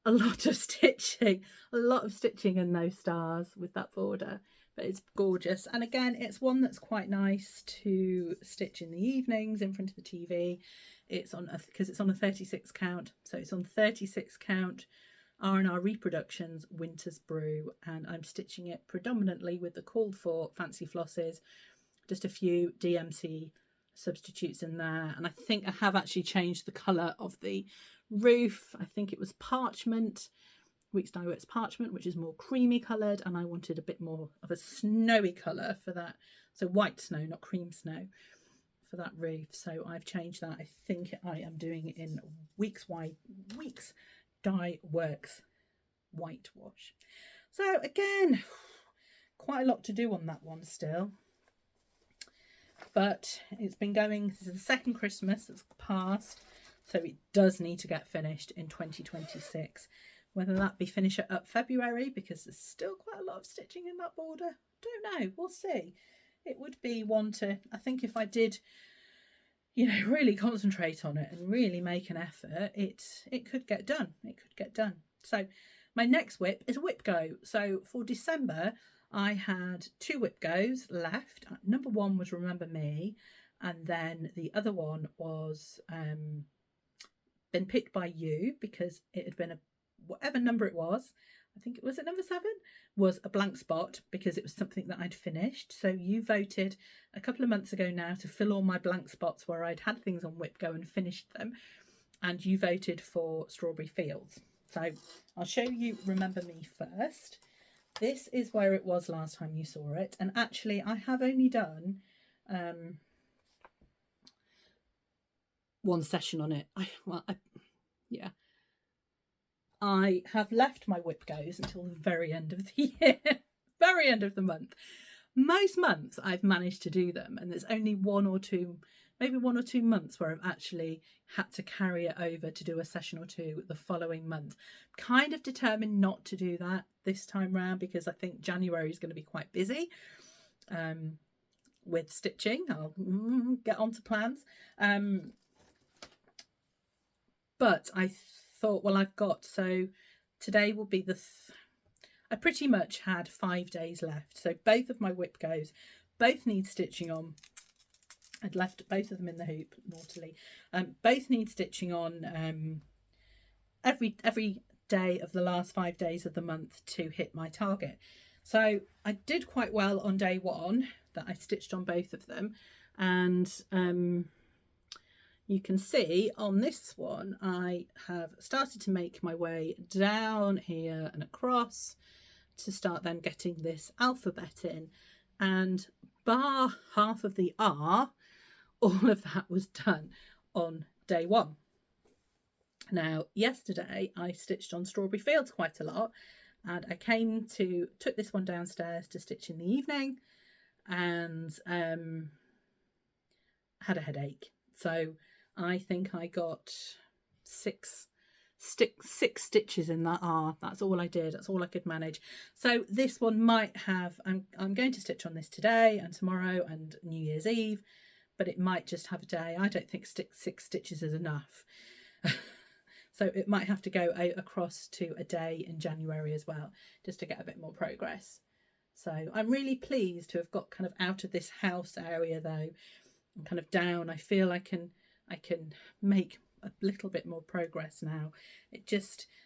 lot of stitching. A lot of stitching in those stars with that border. But it's gorgeous. And again, it's one that's quite nice to stitch in the evenings in front of the TV. It's on because it's on a 36 count. So it's on 36 count R&R Reproductions Winter's Brew, and I'm stitching it predominantly with the called for fancy flosses, just a few DMC substitutes in there. And I think I have actually changed the colour of the roof. I think it was parchment, Weeks Dye Works parchment, which is more creamy coloured, and I wanted a bit more of a snowy colour for that. So white snow, not cream snow, for that roof. So I've changed that. I think I am doing it in Weeks Dye Works whitewash. So again, quite a lot to do on that one still. But it's been going, this is the second Christmas that's passed, so it does need to get finished in 2026. Whether that be finish it up February, because there's still quite a lot of stitching in that border, don't know, we'll see. It would be one to, I think if I did, you know, really concentrate on it and really make an effort, it could get done. It could get done. So my next whip is a whip go. So for December, I had 2 whip goes left. Number 1 was Remember Me, and then the other one was been picked by you because it had been a whatever number it was. I think it was at number 7, was a blank spot because it was something that I'd finished. So you voted a couple of months ago now to fill all my blank spots where I'd had things on WhipGo and finished them. And you voted for Strawberry Fields. So I'll show you Remember Me first. This is where it was last time you saw it. And actually, I have only done one session on it. I have left my WhipGos until the very end of the year, very end of the month. Most months I've managed to do them, and there's only maybe 1 or 2 months where I've actually had to carry it over to do a session or 2 the following month. Kind of determined not to do that this time round because I think January is going to be quite busy with stitching. I'll get on to plans. But I thought, well, so today will be I pretty much had 5 days left. So both of my WhipGos both need stitching on. I'd left both of them in the hoop, naughtily. Both need stitching on every day of the last 5 days of the month to hit my target. So I did quite well on day 1 that I stitched on both of them. And you can see on this one, I have started to make my way down here and across to start then getting this alphabet in. And bar half of the R, all of that was done on day 1. Now, yesterday I stitched on Strawberry Fields quite a lot, and I took this one downstairs to stitch in the evening and had a headache. So I think I got six stitches in that R. That's all I did. That's all I could manage. So this one might have, I'm going to stitch on this today and tomorrow and New Year's Eve, but it might just have a day. I don't think 6 stitches is enough. So it might have to go across to a day in January as well, just to get a bit more progress. So I'm really pleased to have got kind of out of this house area though, and kind of down. I feel I can make a little bit more progress now.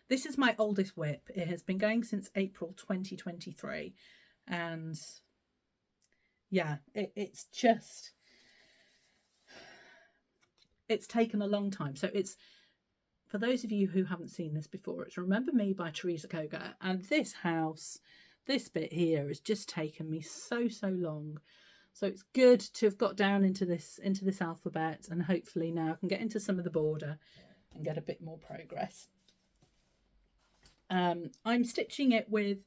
This is my oldest WIP. It has been going since April 2023, and yeah, it's taken a long time. So it's, for those of you who haven't seen this before, it's Remember Me by Teresa Koga, and this bit here has just taken me so long. So it's good to have got down into this alphabet, and hopefully now I can get into some of the border and get a bit more progress. I'm stitching it with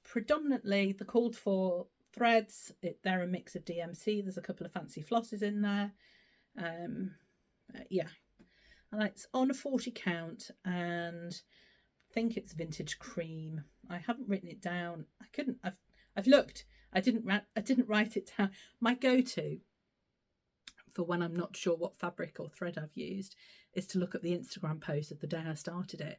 predominantly the called for threads. They're a mix of DMC. There's a couple of fancy flosses in there. Yeah, and it's on a 40 count, and I think it's vintage cream. I haven't written it down. I've looked. I didn't write it down. My go-to for when I'm not sure what fabric or thread I've used is to look at the Instagram post of the day I started it,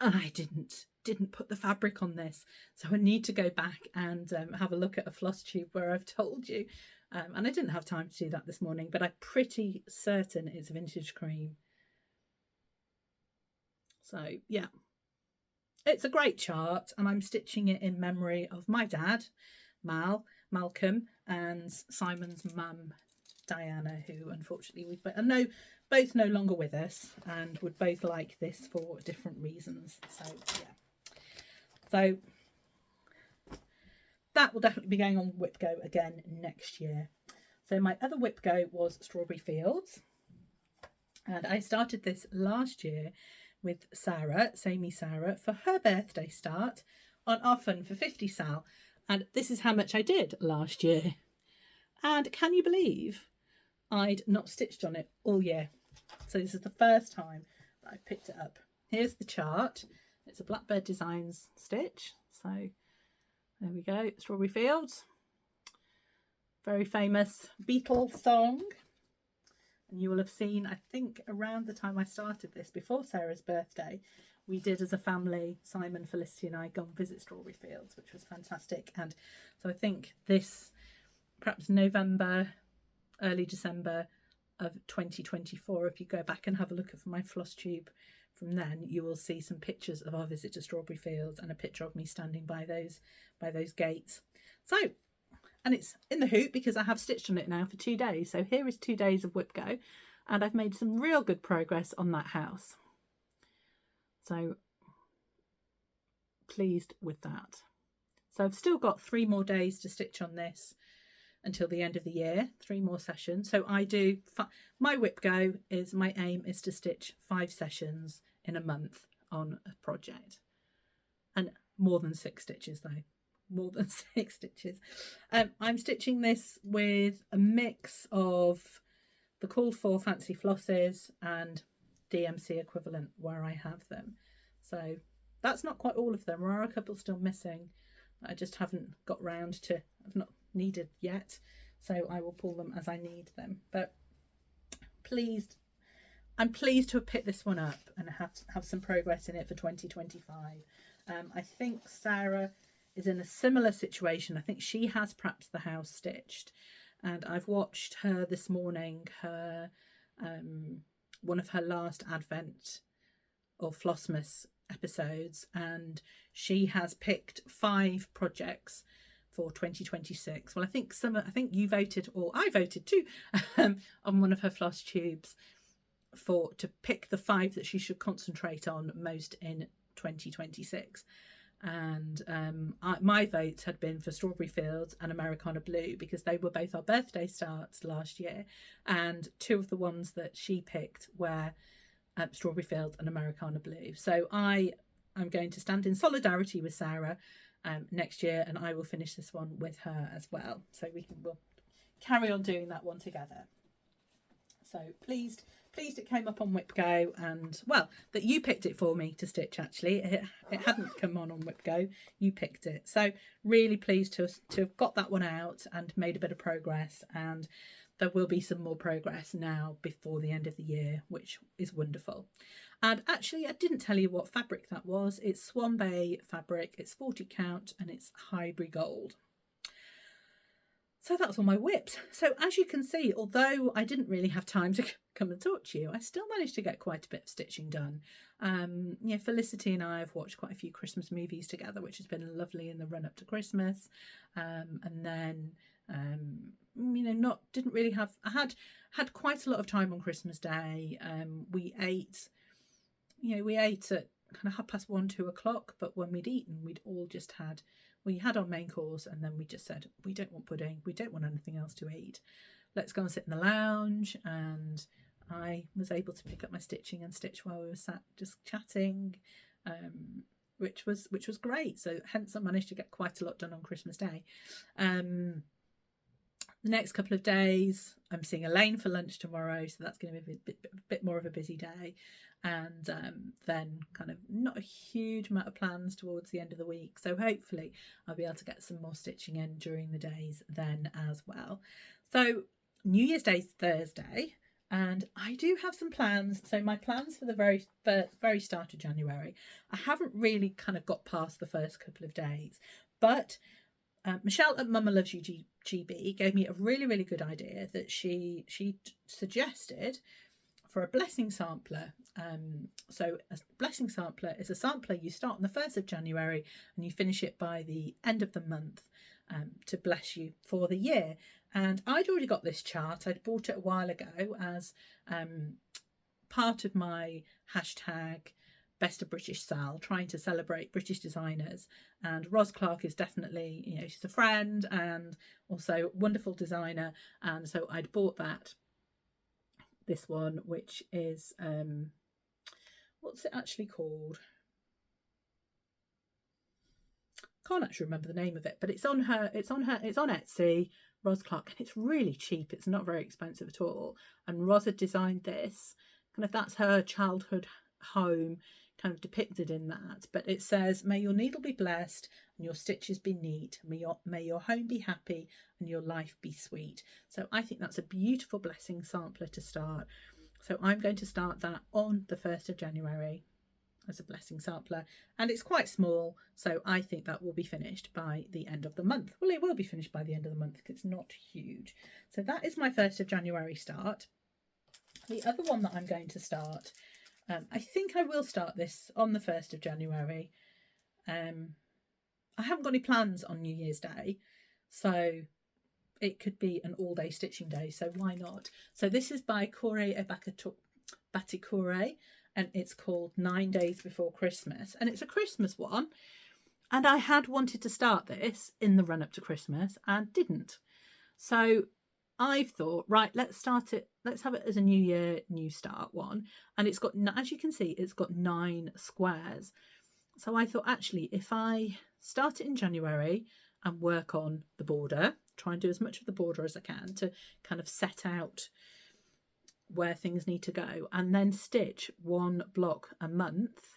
and I didn't put the fabric on this, so I need to go back and have a look at a Flosstube where I've told you, and I didn't have time to do that this morning, but I'm pretty certain it's vintage cream. So yeah, it's a great chart, and I'm stitching it in memory of my dad, Malcolm, and Simon's mum, Diana, who unfortunately we both no longer with us, and would both like this for different reasons. So yeah, so that will definitely be going on WhipGo again next year. So my other WhipGo was Strawberry Fields, and I started this last year with Sarah, Samey Sarah, for her birthday start on our Fun for 50 sale. And this is how much I did last year. And can you believe I'd not stitched on it all year? So this is the first time that I've picked it up. Here's the chart. It's a Blackbird Designs stitch. So there we go, Strawberry Fields. Very famous Beatles song. And you will have seen, I think around the time I started this, before Sarah's birthday, we did as a family, Simon, Felicity and I, go and visit Strawberry Fields, which was fantastic. And so I think this, perhaps November, early December of 2024, if you go back and have a look at my Flosstube from then, you will see some pictures of our visit to Strawberry Fields and a picture of me standing by those gates. So, and it's in the hoop because I have stitched on it now for 2 days. So here is 2 days of whip go, and I've made some real good progress on that house. So pleased with that. So I've still got 3 more days to stitch on this until the end of the year, 3 more sessions. So I do, my whip go is, my aim is to stitch 5 sessions in a month on a project, and more than 6 stitches though, more than 6 stitches. I'm stitching this with a mix of the called for fancy flosses and DMC equivalent where I have them. So that's not quite all of them. There are a couple still missing. I just haven't got round to, I've not needed yet, so I will pull them as I need them. But I'm pleased to have picked this one up and have some progress in it for 2025. I think Sarah is in a similar situation. I think she has perhaps the house stitched, and I've watched her this morning, her one of her last Advent or Flossmas episodes, and she has picked 5 projects for 2026. Well, I think you voted, or I voted too, on one of her floss tubes to pick the 5 that she should concentrate on most in 2026. And my votes had been for Strawberry Fields and Americana Blue, because they were both our birthday starts last year, and 2 of the ones that she picked were Strawberry Fields and Americana Blue. So I am going to stand in solidarity with Sarah next year, and I will finish this one with her as well, so we'll carry on doing that one together. So pleased it came up on Whip Go, and well, that you picked it for me to stitch. Actually, it hadn't come on Whip Go, you picked it. So really pleased to have got that one out and made a bit of progress, and there will be some more progress now before the end of the year, which is wonderful. And actually, I didn't tell you what fabric that was. It's Swan Bay fabric, it's 40 count, and it's Highbury Gold. So that's all my whips. So as you can see, although I didn't really have time to come and talk to you, I still managed to get quite a bit of stitching done. Felicity and I have watched quite a few Christmas movies together, which has been lovely in the run up to Christmas. And then didn't really have, I had quite a lot of time on Christmas Day. We ate at kind of 1:30, 2 o'clock, but when we'd eaten, we had our main course, and then we just said, we don't want pudding, we don't want anything else to eat, let's go and sit in the lounge. And I was able to pick up my stitching and stitch while we were sat just chatting, which was great. So hence I managed to get quite a lot done on Christmas Day. The next couple of days, I'm seeing Elaine for lunch tomorrow, so that's going to be a bit more of a busy day. And then kind of not a huge amount of plans towards the end of the week. So hopefully I'll be able to get some more stitching in during the days then as well. So New Year's Day is Thursday, and I do have some plans. So my plans for the very start of January, I haven't really kind of got past the first couple of days, but Michelle at Mama Loves You GB gave me a really, really good idea that she suggested for a blessing sampler. So a blessing sampler is a sampler you start on the 1st of January and you finish it by the end of the month to bless you for the year. And I'd already got this chart. I'd bought it a while ago as part of my hashtag Best of British Sal, trying to celebrate British designers. And Ros Clark is definitely, she's a friend and also a wonderful designer. And so I'd bought this one, which is, what's it actually called? Can't actually remember the name of it, but it's on Etsy, Ros Clark, and it's really cheap. It's not very expensive at all. And Ros had designed this, kind of, that's her childhood home, kind of depicted in that. But it says, may your needle be blessed and your stitches be neat. May your home be happy and your life be sweet. So I think that's a beautiful blessing sampler to start. So I'm going to start that on the 1st of January as a blessing sampler, and it's quite small, so I think that will be finished by the end of the month. Well, it will be finished by the end of the month because it's not huge. So that is my 1st of January start. The other one that I'm going to start I think I will start this on the 1st of January. I haven't got any plans on New Year's Day, so it could be an all-day stitching day, so why not? So this is by Kore Batikore, and it's called 9 Days Before Christmas, and it's a Christmas one. And I had wanted to start this in the run-up to Christmas and didn't. So I've thought, right, let's start it. Let's have it as a New Year, New Start one. And it's got, as you can see, it's got 9 squares. So I thought, actually, if I start it in January and work on the border, try and do as much of the border as I can to kind of set out where things need to go, and then stitch 1 block a month,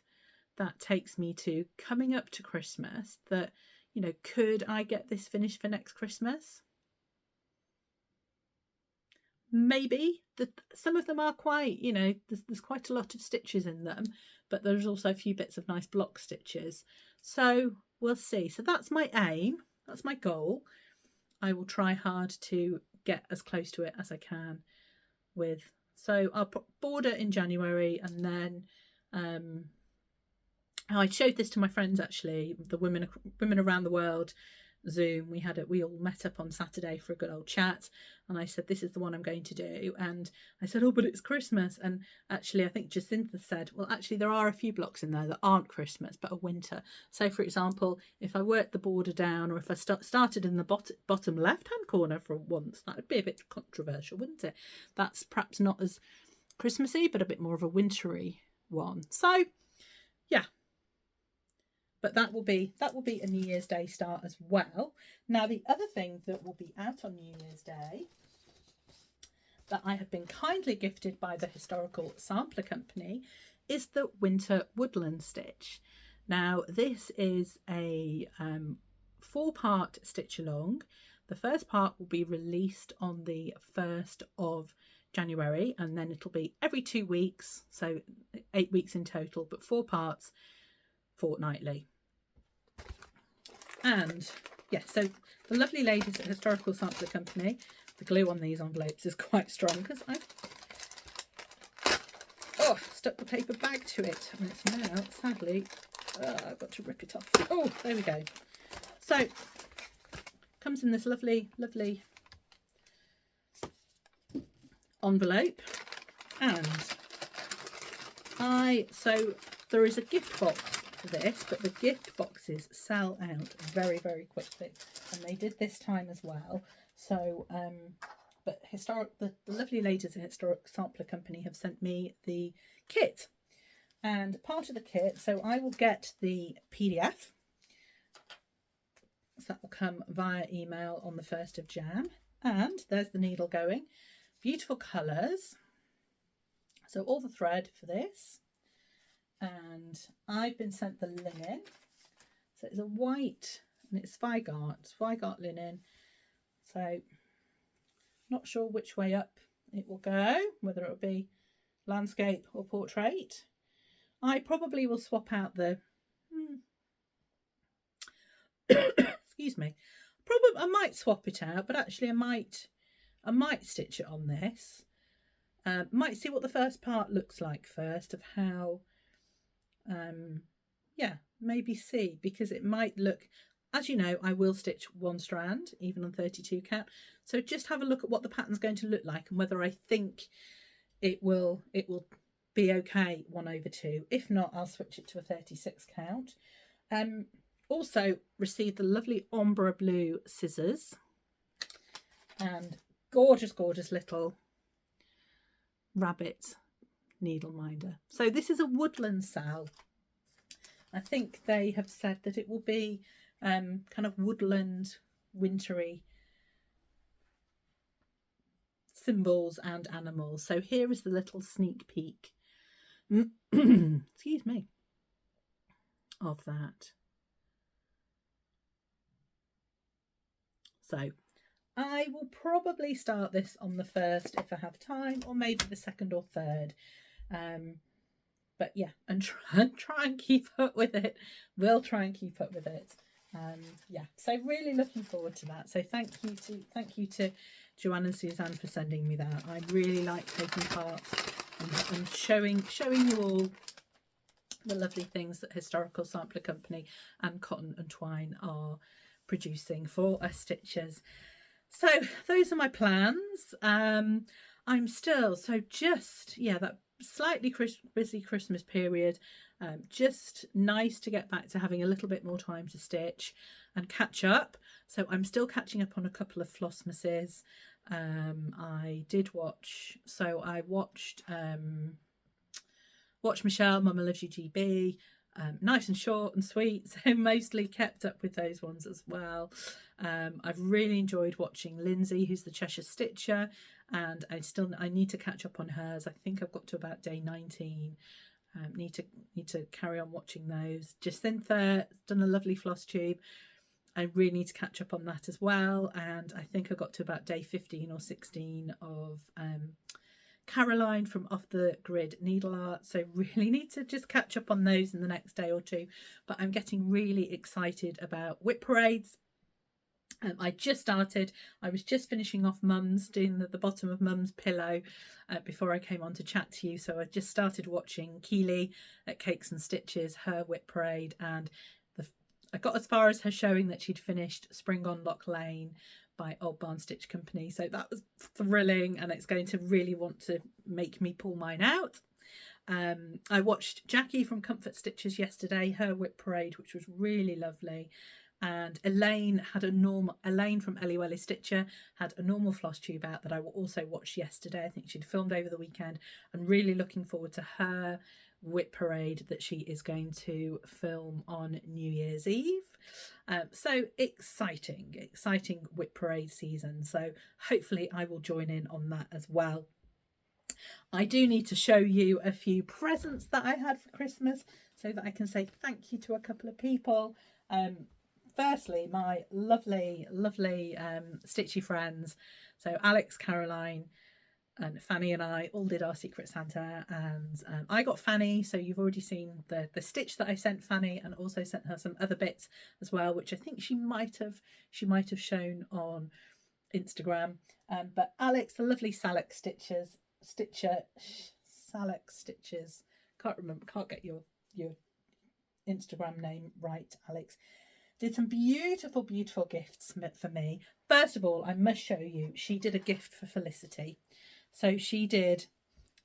that takes me to coming up to Christmas. That, you know, could I get this finished for next Christmas? Maybe. Some of them are quite, you know, there's quite a lot of stitches in them, but there's also a few bits of nice block stitches. So we'll see. So that's my aim. That's my goal. I will try hard to get as close to it as I can with. So I'll put border in January, and then I showed this to my friends, actually, the women around the world Zoom. We all met up on Saturday for a good old chat, and I said, this is the one I'm going to do. And I said, oh, but it's Christmas. And actually, I think Jacinta said, well, actually, there are a few blocks in there that aren't Christmas but are winter. So for example, if I worked the border down, or if I started in the bottom left hand corner for once, that would be a bit controversial, wouldn't it? That's perhaps not as Christmassy, but a bit more of a wintry one. So yeah, but that will be a New Year's Day start as well. Now, the other thing that will be out on New Year's Day that I have been kindly gifted by the Historical Sampler Company is the Winter Woodland Stitch. Now, this is a 4-part stitch along. The first part will be released on the 1st of January, and then it'll be every 2 weeks, so 8 weeks in total, but 4 parts fortnightly. And yeah, so the lovely ladies at Historical Sampler Company, the glue on these envelopes is quite strong because I've stuck the paper bag to it, and it's now sadly I've got to rip it off. Oh, there we go. So comes in this lovely envelope, and so there is a gift box for this, but the gift boxes sell out very, very quickly, and they did this time as well. So but the lovely ladies at Historic Sampler Company have sent me the kit, and part of the kit, so I will get the PDF, so that will come via email on the 1st of Jan, and there's the needle going, beautiful colours, so all the thread for this. And I've been sent the linen, so it's a white, and it's Zweigart linen, so not sure which way up it will go, whether it'll be landscape or portrait. I probably will swap out the excuse me, I might swap it out, but actually I might stitch it on this. Might see what the first part looks like first, of how yeah, maybe see, because it might look, as you know, I will stitch 1 strand even on 32 count, so just have a look at what the pattern's going to look like and whether I think it will be okay 1/2. If not, I'll switch it to a 36 count. Also received the lovely ombre blue scissors and gorgeous little rabbit needle minder. So this is a woodland sal. I think they have said that it will be kind of woodland, wintry symbols and animals. So here is the little sneak peek excuse me, of that. So I will probably start this on the 1st if I have time, or maybe the 2nd or 3rd. But yeah, and try and keep up with it. We'll try and keep up with it. Yeah, so really looking forward to that. So thank you to Joanne and Suzanne for sending me that. I really like taking part and showing you all the lovely things that Historical Sampler Company and Cotton and Twine are producing for us stitchers. So those are my plans. I'm still that slightly busy Christmas period. Just nice to get back to having a little bit more time to stitch and catch up. So I'm still catching up on a couple of Flossmasses. I watched Michelle, Mama Loves You GB. Nice and short and sweet, so mostly kept up with those ones as well. I've really enjoyed watching Lindsay, who's the Cheshire Stitcher, and I need to catch up on hers. I think I've got to about day 19. Need to carry on watching those. Jacintha done a lovely floss tube. I really need to catch up on that as well, and I think I got to about day 15 or 16 of Caroline from Off the Grid Needle Art, so really need to just catch up on those in the next day or two. But I'm getting really excited about whip parades. I just started. I was just finishing off Mum's, doing the bottom of Mum's pillow before I came on to chat to you. So I just started watching Keely at Cakes and Stitches, her whip parade, and I got as far as her showing that she'd finished Spring on Lock Lane by Old Barn Stitch Company. So that was thrilling, and it's going to really want to make me pull mine out. I watched Jackie from Comfort Stitches yesterday, her whip parade, which was really lovely. And Elaine from Ellie Welly Stitcher had a normal floss tube out that I also watched yesterday. I think she'd filmed over the weekend, and really looking forward to her whip parade that she is going to film on New Year's Eve. So exciting whip parade season. So hopefully I will join in on that as well. I do need to show you a few presents that I had for Christmas so that I can say thank you to a couple of people. Firstly, my lovely stitchy friends. So Alex, Caroline and Fanny and I all did our Secret Santa, and I got Fanny, so you've already seen the stitch that I sent Fanny, and also sent her some other bits as well, which I think she might have shown on Instagram. But Alex, the lovely Salak Stitcher, can't get your Instagram name right, Alex, did some beautiful gifts for me. First of all, I must show you, she did a gift for Felicity. So she did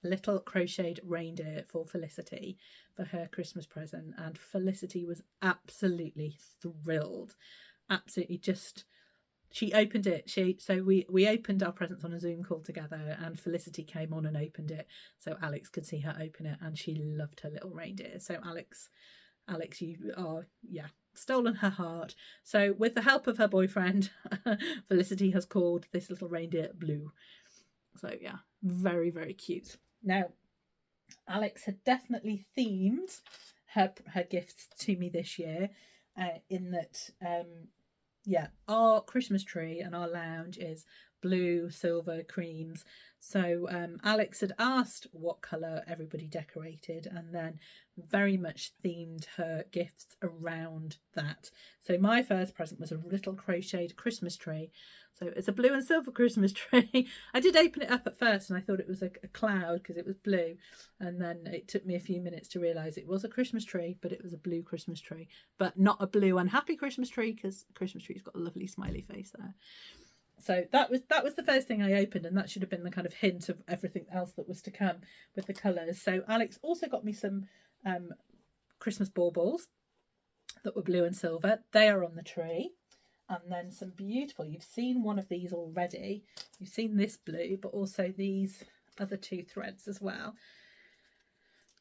a little crocheted reindeer for Felicity for her Christmas present, and Felicity was absolutely thrilled. Absolutely, she opened it. We opened our presents on a Zoom call together, and Felicity came on and opened it, so Alex could see her open it, and she loved her little reindeer. So Alex, you are, stolen her heart. So with the help of her boyfriend, Felicity has called this little reindeer Blue. So yeah, very, very cute. Now, Alex had definitely themed her gifts to me this year, in that, our Christmas tree and our lounge is blue, silver, creams. So Alex had asked what colour everybody decorated, and then very much themed her gifts around that. So my first present was a little crocheted Christmas tree. So it's a blue and silver Christmas tree. I did open it up at first and I thought it was a cloud because it was blue, and then it took me a few minutes to realise it was a Christmas tree, but it was a blue Christmas tree, but not a blue unhappy Christmas tree, because the Christmas tree's got a lovely smiley face there. So that was the first thing I opened, and that should have been the kind of hint of everything else that was to come with the colours. So Alex also got me some Christmas baubles that were blue and silver. They are on the tree. And then some beautiful, you've seen one of these already. You've seen this blue, but also these other two threads as well.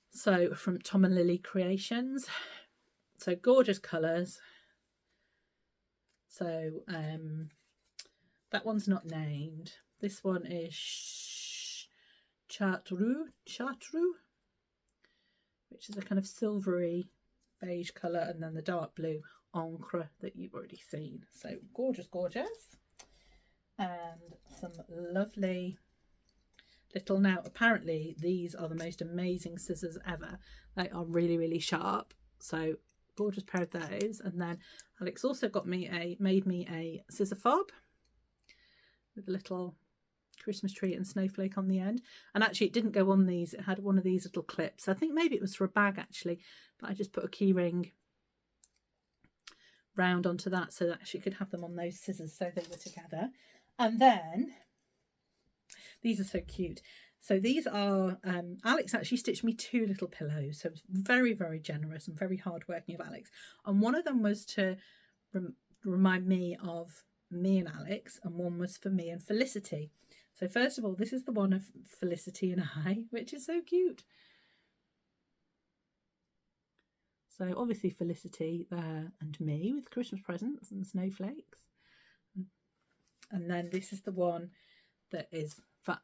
So from Tom and Lily Creations. So gorgeous colours. So that one's not named. This one is Chartreux, which is a kind of silvery beige colour, and then the dark blue Encre that you've already seen. So gorgeous. And some lovely little, now apparently these are the most amazing scissors ever. They are really sharp. So gorgeous pair of those. And then Alex also made me a scissor fob with a little Christmas tree and snowflake on the end. And actually it didn't go on these, it had one of these little clips. I think maybe it was for a bag actually, but I just put a key ring round onto that so that she could have them on those scissors so they were together. And then these are so cute. So these are Alex actually stitched me 2 little pillows, so it was very, very generous and very hardworking of Alex. And one of them was to remind me of me and Alex, and one was for me and Felicity. So first of all, this is the one of Felicity and I, which is so cute. So obviously Felicity there and me with Christmas presents and snowflakes. And then this is the one that is for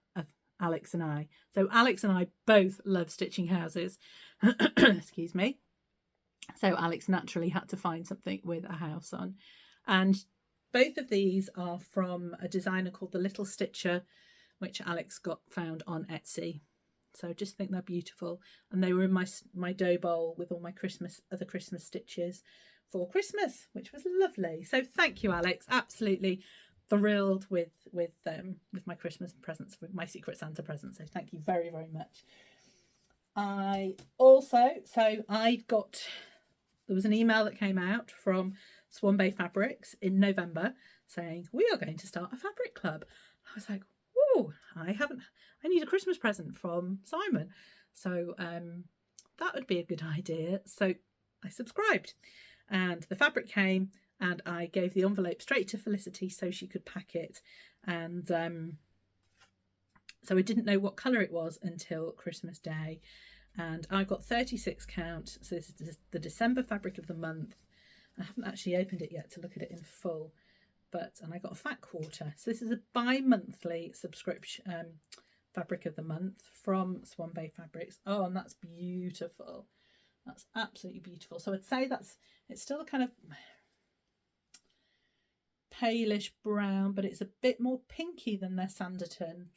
Alex and I. So Alex and I both love stitching houses. Excuse me. So Alex naturally had to find something with a house on. And both of these are from a designer called The Little Stitcher, which Alex found on Etsy. So I just think they're beautiful. And they were in my dough bowl with all my other Christmas stitches for Christmas, which was lovely. So thank you, Alex. Absolutely thrilled with my Christmas presents, with my Secret Santa present. So thank you very, very much. There was an email that came out from Swan Bay Fabrics in November saying, we are going to start a fabric club. I was like, oh, I need a Christmas present from Simon. So that would be a good idea. So I subscribed and the fabric came and I gave the envelope straight to Felicity so she could pack it. And so I didn't know what colour it was until Christmas Day. And I got 36 count. So this is the December fabric of the month. I haven't actually opened it yet to look at it in full. And I got a fat quarter. So this is a bi-monthly subscription fabric of the month from Swan Bay Fabrics. Oh, and that's beautiful. That's absolutely beautiful. So I'd say it's still a kind of palish brown, but it's a bit more pinky than their Sanditon.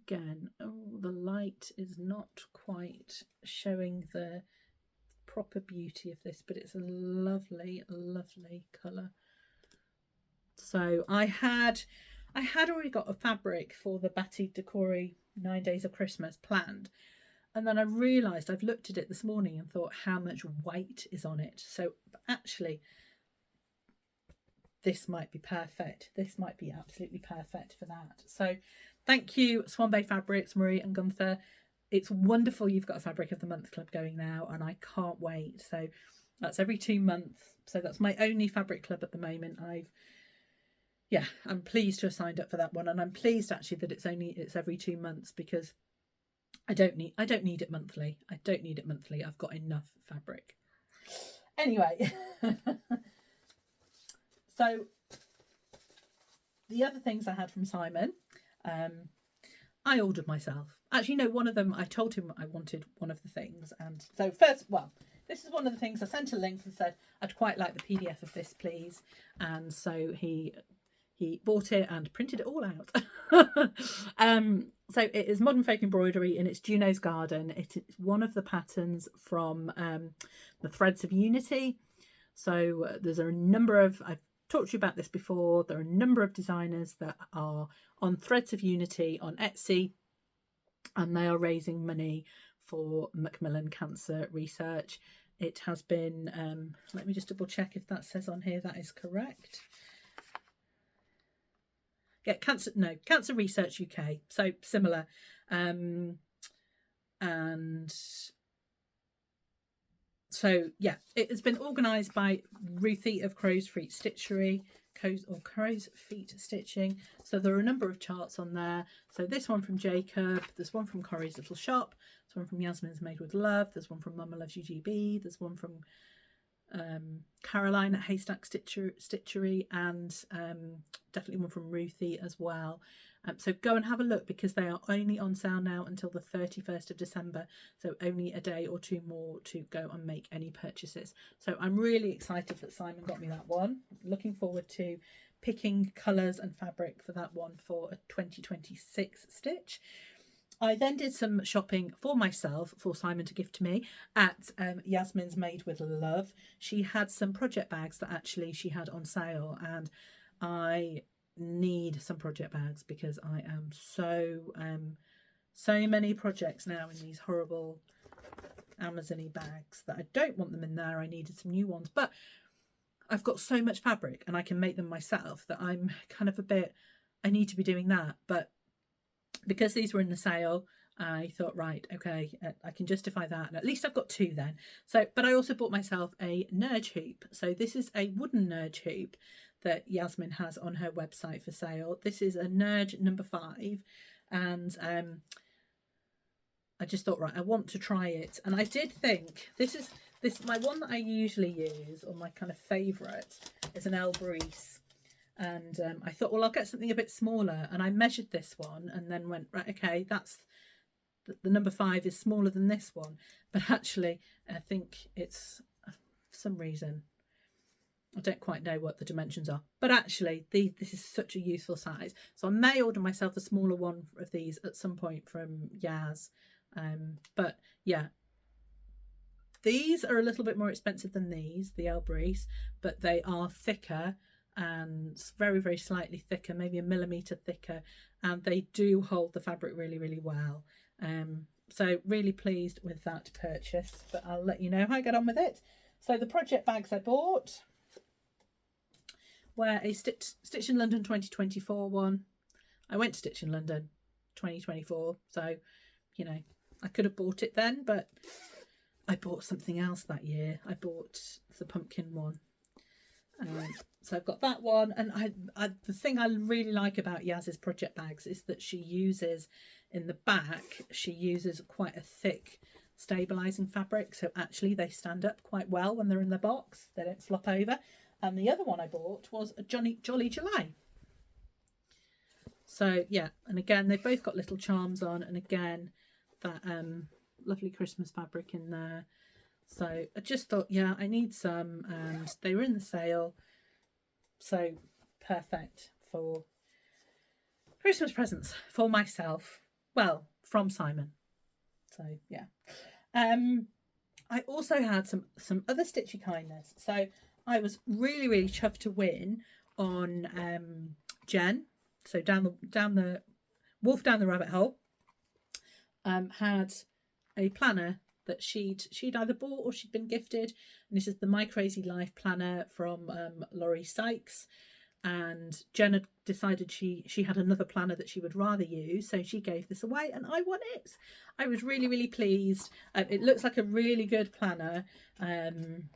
Again, the light is not quite showing the proper beauty of this, but it's a lovely, lovely colour. So I had already got a fabric for the Batik Decori 9 Days of Christmas planned. And then I realised, I've looked at it this morning and thought how much weight is on it. So actually, this might be perfect. This might be absolutely perfect for that. So thank you, Swan Bay Fabrics, Marie and Gunther. It's wonderful you've got a Fabric of the Month club going now, and I can't wait. So that's every 2 months. So that's my only fabric club at the moment. I'm pleased to have signed up for that one, and I'm pleased actually that it's every 2 months, because I don't need it monthly. I don't need it monthly. I've got enough fabric. Anyway, so the other things I had from Simon, I ordered myself. Actually, no, one of them, I told him I wanted one of the things. And so this is one of the things. I sent a link and said, I'd quite like the PDF of this, please. And so he bought it and printed it all out. So it is Modern Folk Embroidery, and it's Juno's Garden. It is one of the patterns from the Threads of Unity. So there's a number of, I've talked to you about this before, there are a number of designers that are on Threads of Unity on Etsy, and they are raising money for Macmillan Cancer Research. It has been, let me just double check if that says on here that is correct. Yeah, Cancer Research UK, so similar. And so yeah, it has been organised by Ruthie of Crow's Feet Stitchery, Crow's Feet Stitching. So there are a number of charts on there. So this one from Jacob, there's one from Corrie's Little Shop, there's one from Yasmin's Made with Love, there's one from Mama Loves UGB, there's one from Caroline at Haystack Stitchery, and definitely one from Ruthie as well. So go and have a look, because they are only on sale now until the 31st of December. So only a day or two more to go and make any purchases. So I'm really excited that Simon got me that one. Looking forward to picking colours and fabric for that one for a 2026 stitch. I then did some shopping for myself, for Simon to gift to me, at Yasmin's Made with Love. She had some project bags that actually she had on sale, and I need some project bags because I am so many projects now in these horrible Amazon-y bags that I don't want them in there. I needed some new ones, but I've got so much fabric and I can make them myself that I'm kind of a bit, I need to be doing that. But because these were in the sale, I thought, right, okay, I can justify that. And at least I've got two then. So, but I also bought myself a nudge hoop. So this is a wooden nudge hoop that Yasmin has on her website for sale. This is a nudge number 5. And I just thought, right, I want to try it. And I did think, this my one that I usually use, or my kind of favourite, is an Elbreeze. And I thought, well, I'll get something a bit smaller. And I measured this one and then went, right, okay, that's the number 5 is smaller than this one. But actually, I think it's, for some reason, I don't quite know what the dimensions are. But actually, this is such a useful size. So I may order myself a smaller one of these at some point from Yaz. But yeah, these are a little bit more expensive than these, the Elbreeze, but they are thicker and very, very slightly thicker, maybe a millimetre thicker, and they do hold the fabric really, really well. So really pleased with that purchase, but I'll let you know how I get on with it. So the project bags I bought were a Stitch in London 2024 one. I went to Stitch in London 2024, so, you know, I could have bought it then, but I bought something else that year. I bought the pumpkin one. So I've got that one, and the thing I really like about Yaz's project bags is that she uses, in the back, she uses quite a thick stabilising fabric, so actually they stand up quite well when they're in the box. They don't flop over. And the other one I bought was a Jolly July. So yeah, and again, they've both got little charms on, and again, that lovely Christmas fabric in there. So I just thought, yeah, I need some, and they were in the sale. So perfect for Christmas presents for myself. Well, from Simon. So yeah. I also had some other Stitchy kindness. So I was really, really chuffed to win on Jen. So down the Wolf Down the Rabbit Hole. Had a planner that she'd either bought or she'd been gifted, and this is the My Crazy Life planner from Laurie Sykes. And Jen had decided she had another planner that she would rather use, so she gave this away and I won it. I was really, really pleased. It looks like a really good planner, and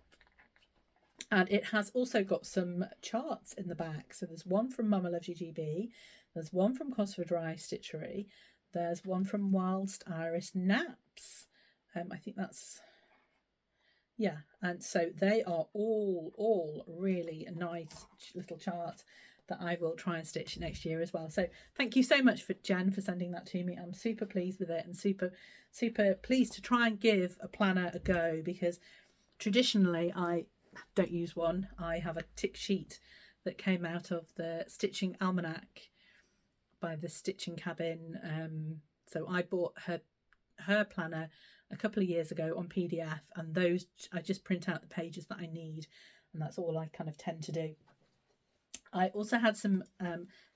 it has also got some charts in the back. So there's one from Mama Loves You GB, there's one from Cosford Rye Stitchery, there's one from Whilst Iris Naps. I think that's, yeah, and so they are all really nice little charts that I will try and stitch next year as well. So thank you so much for Jen for sending that to me. I'm super pleased with it, and super pleased to try and give a planner a go, because traditionally I don't use one. I have a tick sheet that came out of the Stitching Almanac by the Stitching Cabin. So I bought her planner a couple of years ago on PDF, and those I just print out the pages that I need, and that's all I kind of tend to do. I also had some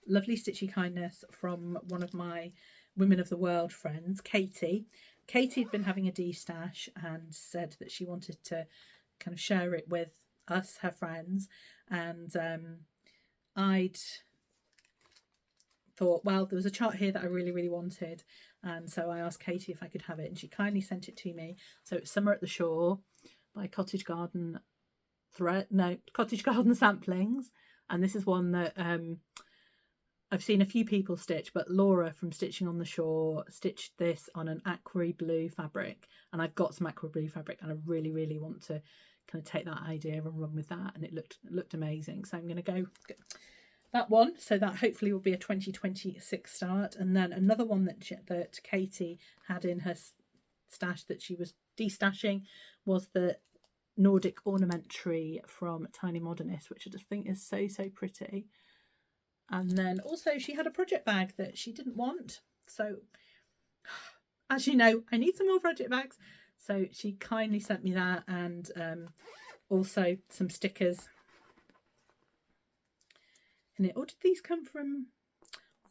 lovely Stitchy kindness from one of my Women of the World friends, Katie. Katie had been having a D-stash and said that she wanted to kind of share it with us, her friends, and I'd thought, well, there was a chart here that I really, really wanted, and so I asked Katie if I could have it, and she kindly sent it to me. So it's Summer at the Shore by Cottage Garden Samplings, and this is one that I've seen a few people stitch, but Laura from Stitching on the Shore stitched this on an aqua blue fabric, and I've got some aqua blue fabric, and I really, really want to kind of take that idea and run with that, and it looked amazing. So I'm going to go that one, so that hopefully will be a 2026 start. And then another one that Katie had in her stash that she was destashing was the Nordic Ornament Tree from Tiny Modernist, which I just think is so pretty. And then also she had a project bag that she didn't want, so as you know, I need some more project bags. So she kindly sent me that, and also some stickers. And or did these come from...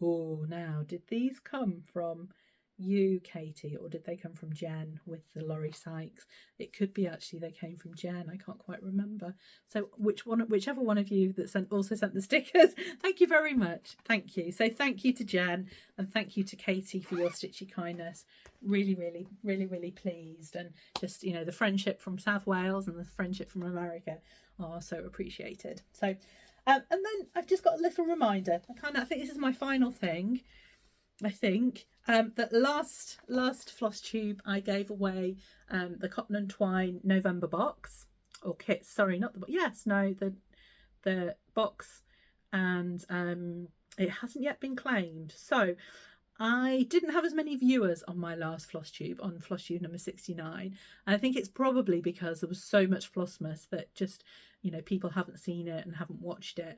Oh, now, did these come from you, Katie, or did they come from Jen with the Laurie Sykes? It could be actually they came from Jen. I can't quite remember. So whichever one of you that also sent the stickers, thank you very much. Thank you. So thank you to Jen, and thank you to Katie for your stitchy kindness. Really, really, really, really pleased. And just, you know, the friendship from South Wales and the friendship from America are so appreciated. So and then I've just got a little reminder. I think this is my final thing. I think that last Flosstube I gave away the Cotton and Twine November box or kit. Sorry, not the box. Yes, no, the box, and it hasn't yet been claimed. So I didn't have as many viewers on my last Flosstube, on Flosstube number 69. And I think it's probably because there was so much Flossmas that just, you know, people haven't seen it and haven't watched it.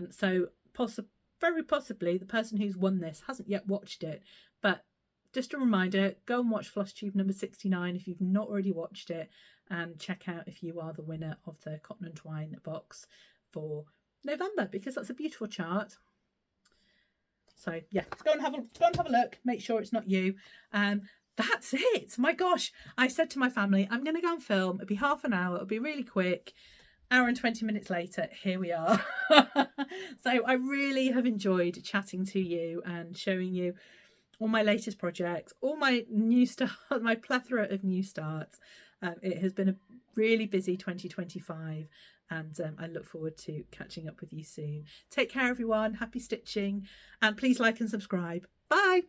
So very possibly the person who's won this hasn't yet watched it. But just a reminder, go and watch Flosstube number 69 if you've not already watched it, and check out if you are the winner of the Cotton and Twine box for November, because that's a beautiful chart. So yeah, go and have a look. Make sure it's not you. That's it. My gosh, I said to my family, I'm going to go and film. It'll be half an hour. It'll be really quick. Hour and 20 minutes later, here we are. So I really have enjoyed chatting to you and showing you all my latest projects, all my new start, my plethora of new starts. It has been a really busy 2025. And I look forward to catching up with you soon. Take care, everyone. Happy stitching. And please like and subscribe. Bye.